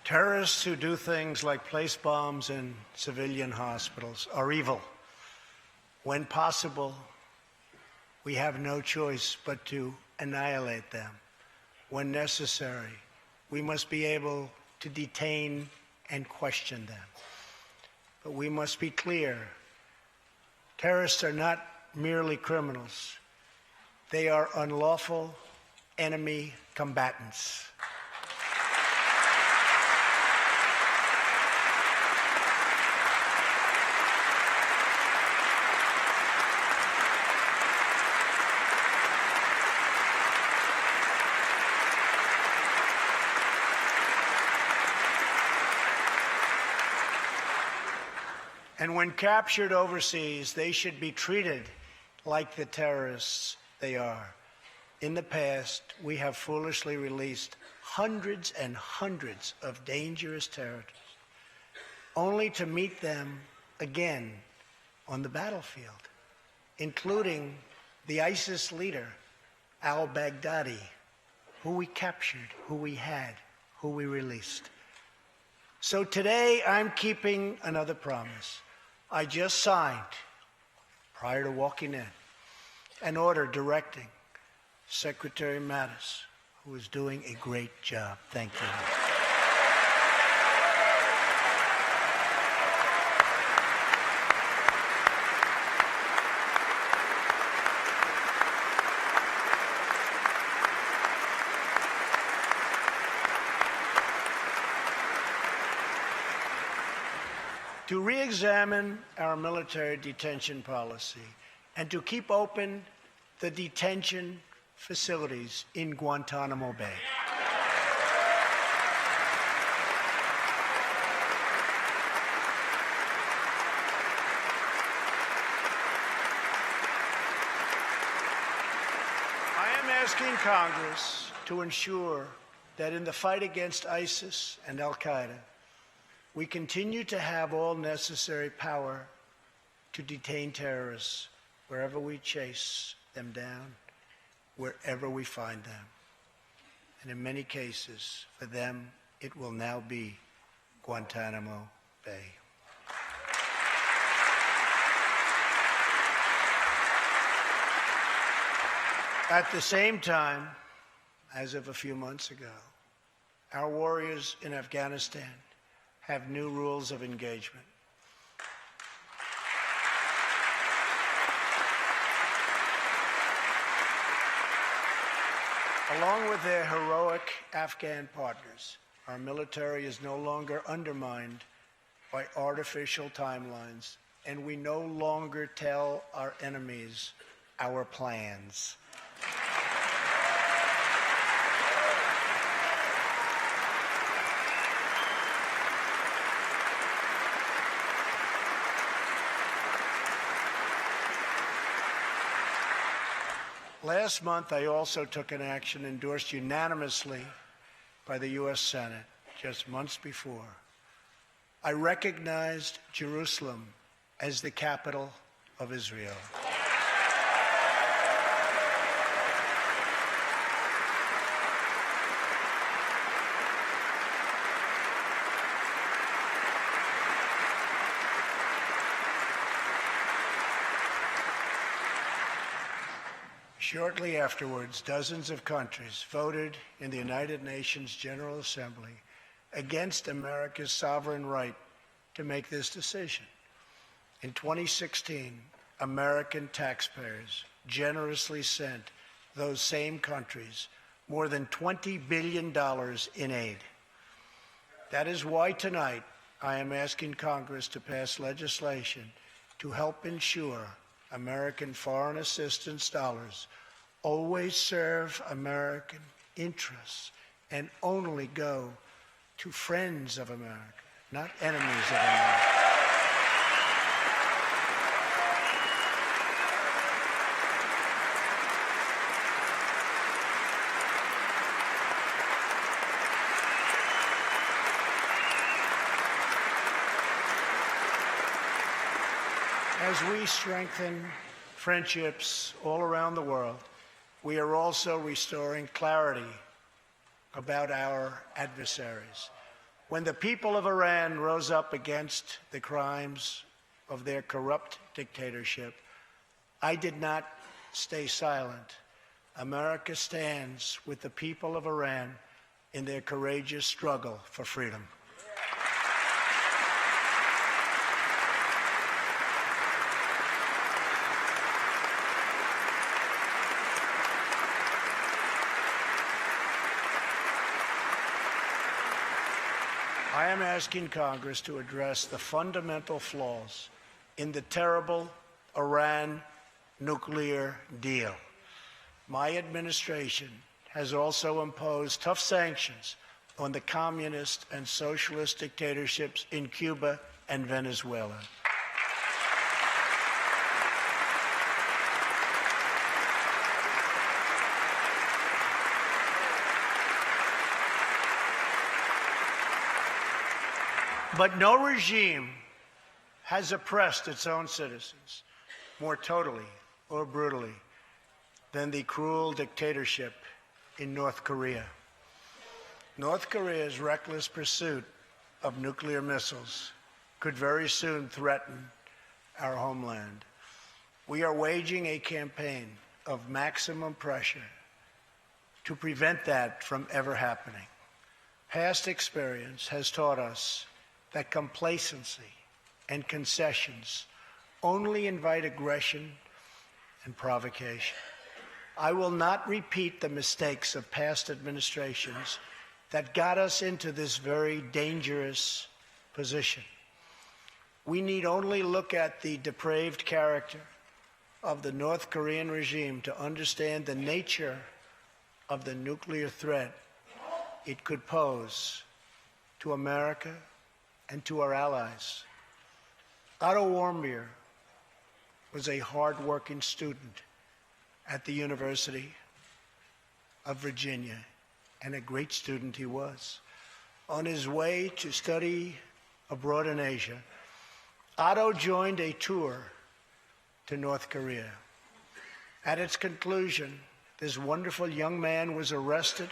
Terrorists who do things like place bombs in civilian hospitals are evil. When possible, we have no choice but to annihilate them. When necessary, we must be able to detain and question them. But we must be clear, terrorists are not merely criminals. They are unlawful enemy combatants. And when captured overseas, they should be treated like the terrorists they are. In the past, we have foolishly released hundreds and hundreds of dangerous terrorists, only to meet them again on the battlefield, including the ISIS leader, al-Baghdadi, who we captured, who we had, who we released. So today, I'm keeping another promise. I just signed, prior to walking in, an order directing Secretary Mattis, who is doing a great job. Thank you. To re-examine our military detention policy and to keep open the detention facilities in Guantanamo Bay. I am asking Congress to ensure that in the fight against ISIS and al-Qaeda, we continue to have all necessary power to detain terrorists wherever we chase them down, wherever we find them. And in many cases, for them, it will now be Guantanamo Bay. At the same time, as of a few months ago, our warriors in Afghanistan have new rules of engagement. Along with their heroic Afghan partners, our military is no longer undermined by artificial timelines, and we no longer tell our enemies our plans. Last month, I also took an action endorsed unanimously by the U.S. Senate just months before. I recognized Jerusalem as the capital of Israel. Shortly afterwards, dozens of countries voted in the United Nations General Assembly against America's sovereign right to make this decision. In 2016, American taxpayers generously sent those same countries more than $20 billion in aid. That is why tonight I am asking Congress to pass legislation to help ensure American foreign assistance dollars always serve American interests and only go to friends of America, not enemies of America. As we strengthen friendships all around the world, we are also restoring clarity about our adversaries. When the people of Iran rose up against the crimes of their corrupt dictatorship, I did not stay silent. America stands with the people of Iran in their courageous struggle for freedom. I am asking Congress to address the fundamental flaws in the terrible Iran nuclear deal. My administration has also imposed tough sanctions on the communist and socialist dictatorships in Cuba and Venezuela. But no regime has oppressed its own citizens more totally or brutally than the cruel dictatorship in North Korea. North Korea's reckless pursuit of nuclear missiles could very soon threaten our homeland. We are waging a campaign of maximum pressure to prevent that from ever happening. Past experience has taught us that complacency and concessions only invite aggression and provocation. I will not repeat the mistakes of past administrations that got us into this very dangerous position. We need only look at the depraved character of the North Korean regime to understand the nature of the nuclear threat it could pose to America and to our allies. Otto Warmbier was a hard-working student at the University of Virginia, and a great student he was. On his way to study abroad in Asia, Otto joined a tour to North Korea. At its conclusion, this wonderful young man was arrested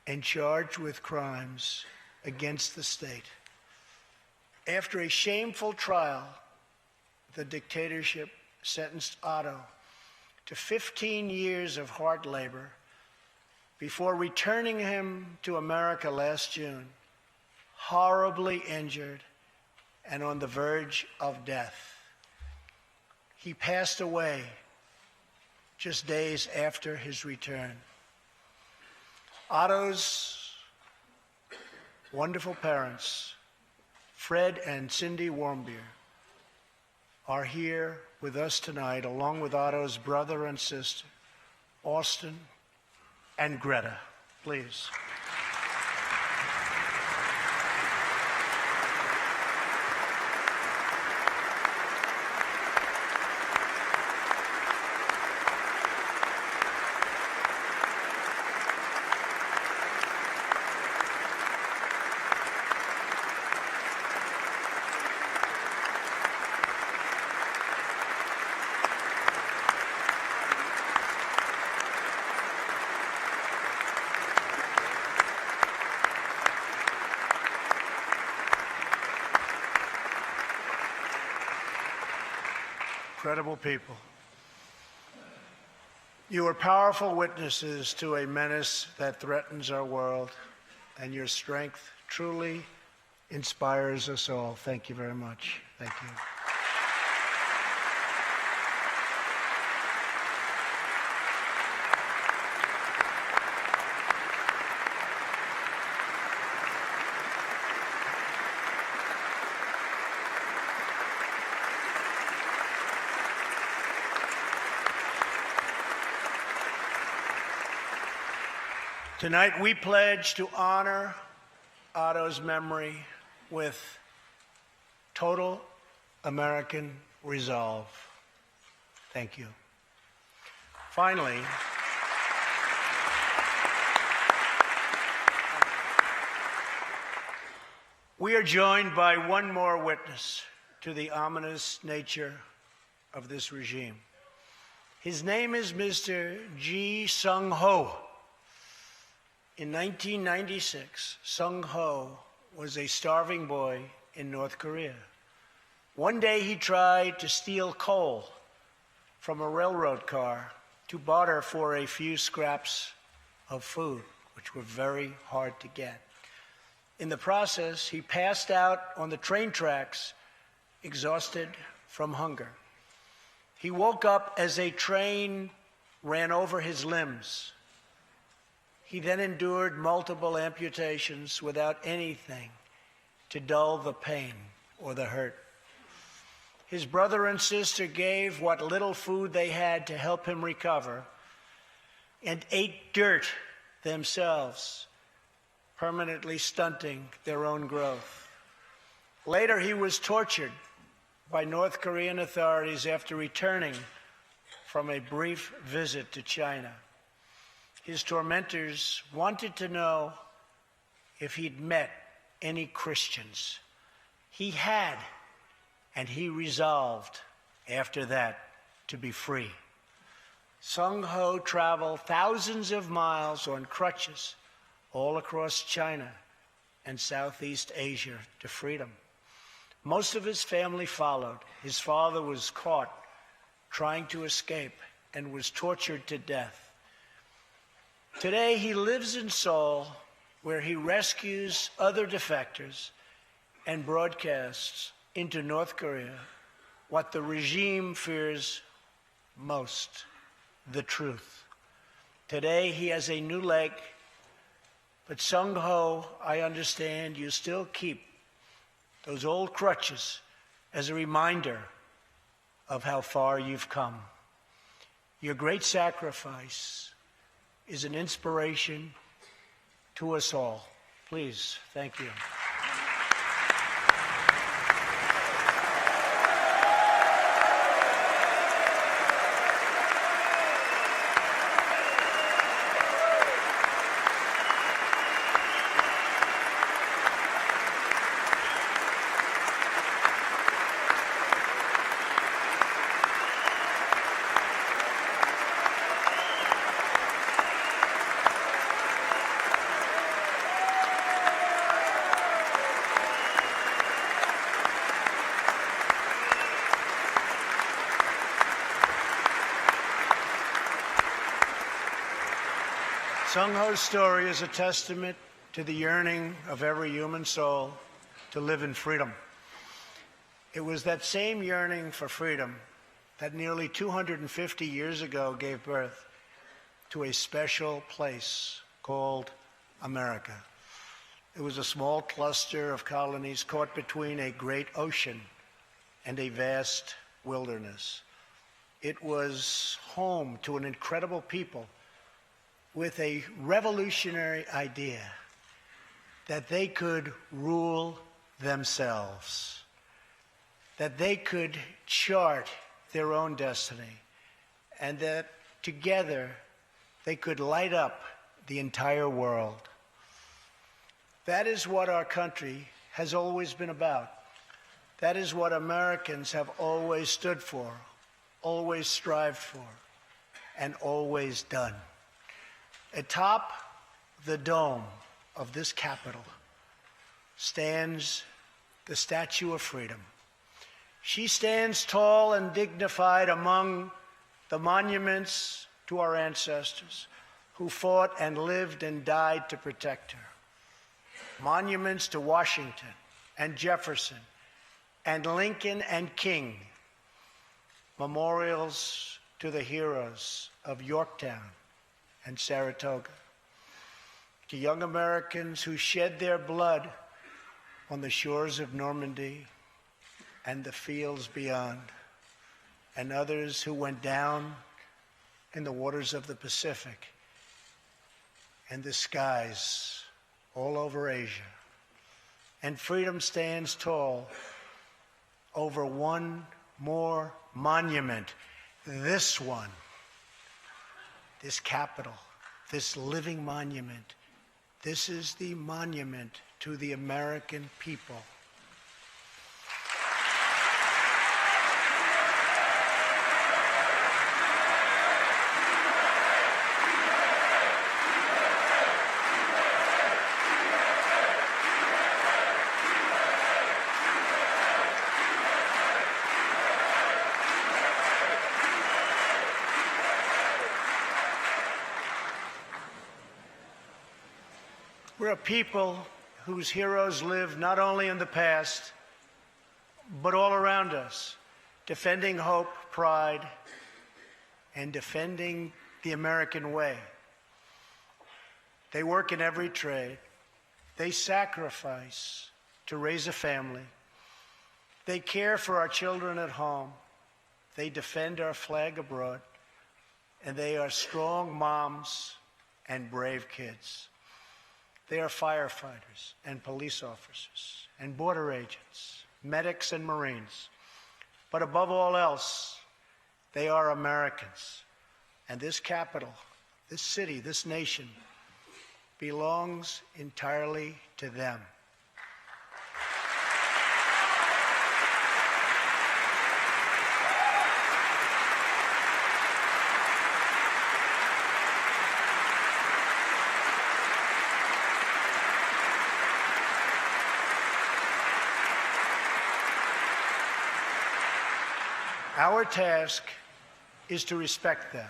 and charged with crimes against the state. After a shameful trial, the dictatorship sentenced Otto to 15 years of hard labor before returning him to America last June, horribly injured and on the verge of death. He passed away just days after his return. Otto's wonderful parents, Fred and Cindy Warmbier, are here with us tonight, along with Otto's brother and sister, Austin and Greta. Please. Incredible people. You are powerful witnesses to a menace that threatens our world, and your strength truly inspires us all. Thank you very much. Thank you. Tonight, we pledge to honor Otto's memory with total American resolve. Thank you. Finally, we are joined by one more witness to the ominous nature of this regime. His name is Mr. Ji Sung Ho. In 1996, Sung Ho was a starving boy in North Korea. One day he tried to steal coal from a railroad car to barter for a few scraps of food, which were very hard to get. In the process, he passed out on the train tracks, exhausted from hunger. He woke up as a train ran over his limbs. He then endured multiple amputations without anything to dull the pain or the hurt. His brother and sister gave what little food they had to help him recover and ate dirt themselves, permanently stunting their own growth. Later, he was tortured by North Korean authorities after returning from a brief visit to China. His tormentors wanted to know if he'd met any Christians. He had, and he resolved after that to be free. Sung Ho traveled thousands of miles on crutches all across China and Southeast Asia to freedom. Most of his family followed. His father was caught trying to escape and was tortured to death. Today, he lives in Seoul, where he rescues other defectors and broadcasts into North Korea what the regime fears most, the truth. Today, he has a new leg, but Sung Ho, I understand you still keep those old crutches as a reminder of how far you've come. Your great sacrifice is an inspiration to us all. Please, thank you. Sung Ho's story is a testament to the yearning of every human soul to live in freedom. It was that same yearning for freedom that nearly 250 years ago gave birth to a special place called America. It was a small cluster of colonies caught between a great ocean and a vast wilderness. It was home to an incredible people with a revolutionary idea that they could rule themselves, that they could chart their own destiny, and that together they could light up the entire world. That is what our country has always been about. That is what Americans have always stood for, always strived for, and always done. Atop the dome of this Capitol stands the Statue of Freedom. She stands tall and dignified among the monuments to our ancestors who fought and lived and died to protect her. Monuments to Washington and Jefferson and Lincoln and King. Memorials to the heroes of Yorktown and Saratoga, to young Americans who shed their blood on the shores of Normandy and the fields beyond, and others who went down in the waters of the Pacific and the skies all over Asia. And freedom stands tall over one more monument, this one. This Capitol, this living monument, this is the monument to the American people. are people whose heroes live not only in the past, but all around us, defending hope, pride, and defending the American way. They work in every trade. They sacrifice to raise a family. They care for our children at home. They defend our flag abroad. And they are strong moms and brave kids. They are firefighters and police officers and border agents, medics and Marines. But above all else, they are Americans. And this capital, this city, this nation belongs entirely to them. Our task is to respect them,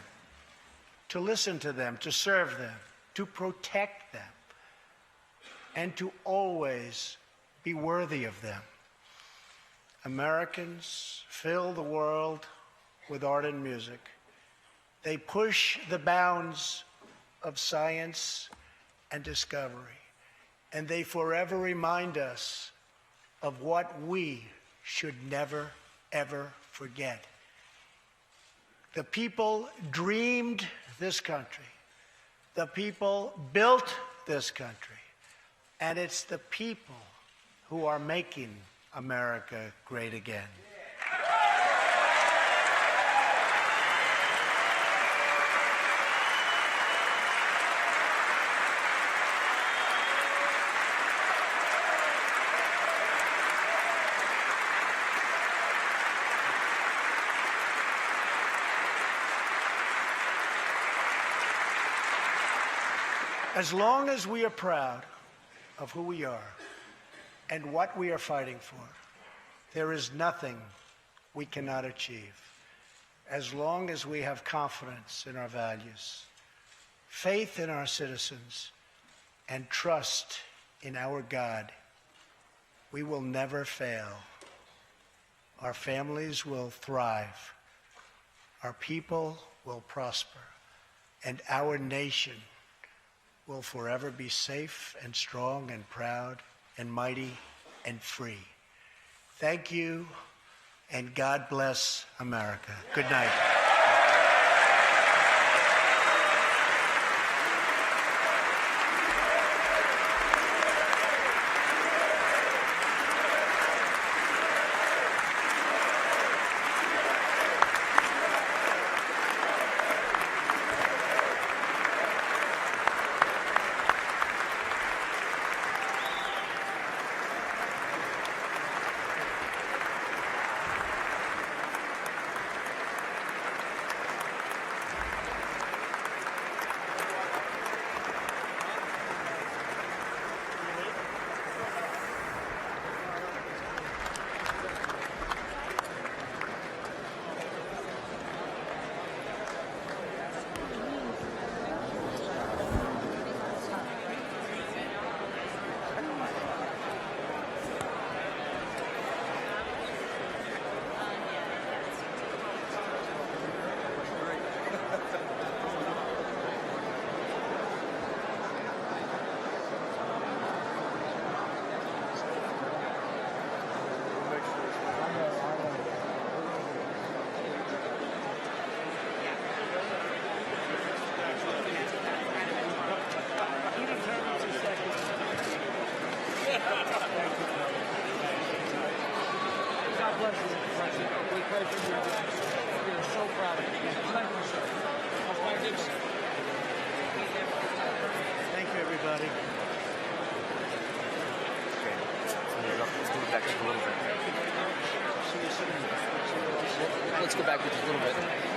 to listen to them, to serve them, to protect them, and to always be worthy of them. Americans fill the world with art and music. They push the bounds of science and discovery, and they forever remind us of what we should never, ever forget. The people dreamed this country. The people built this country. And it's the people who are making America great again. As long as we are proud of who we are and what we are fighting for, there is nothing we cannot achieve. As long as we have confidence in our values, faith in our citizens, and trust in our God, we will never fail. Our families will thrive. Our people will prosper. And our nation will forever be safe and strong and proud and mighty and free. Thank you, and God bless America. Good night. Thank you, everybody. Let's go back just a little bit.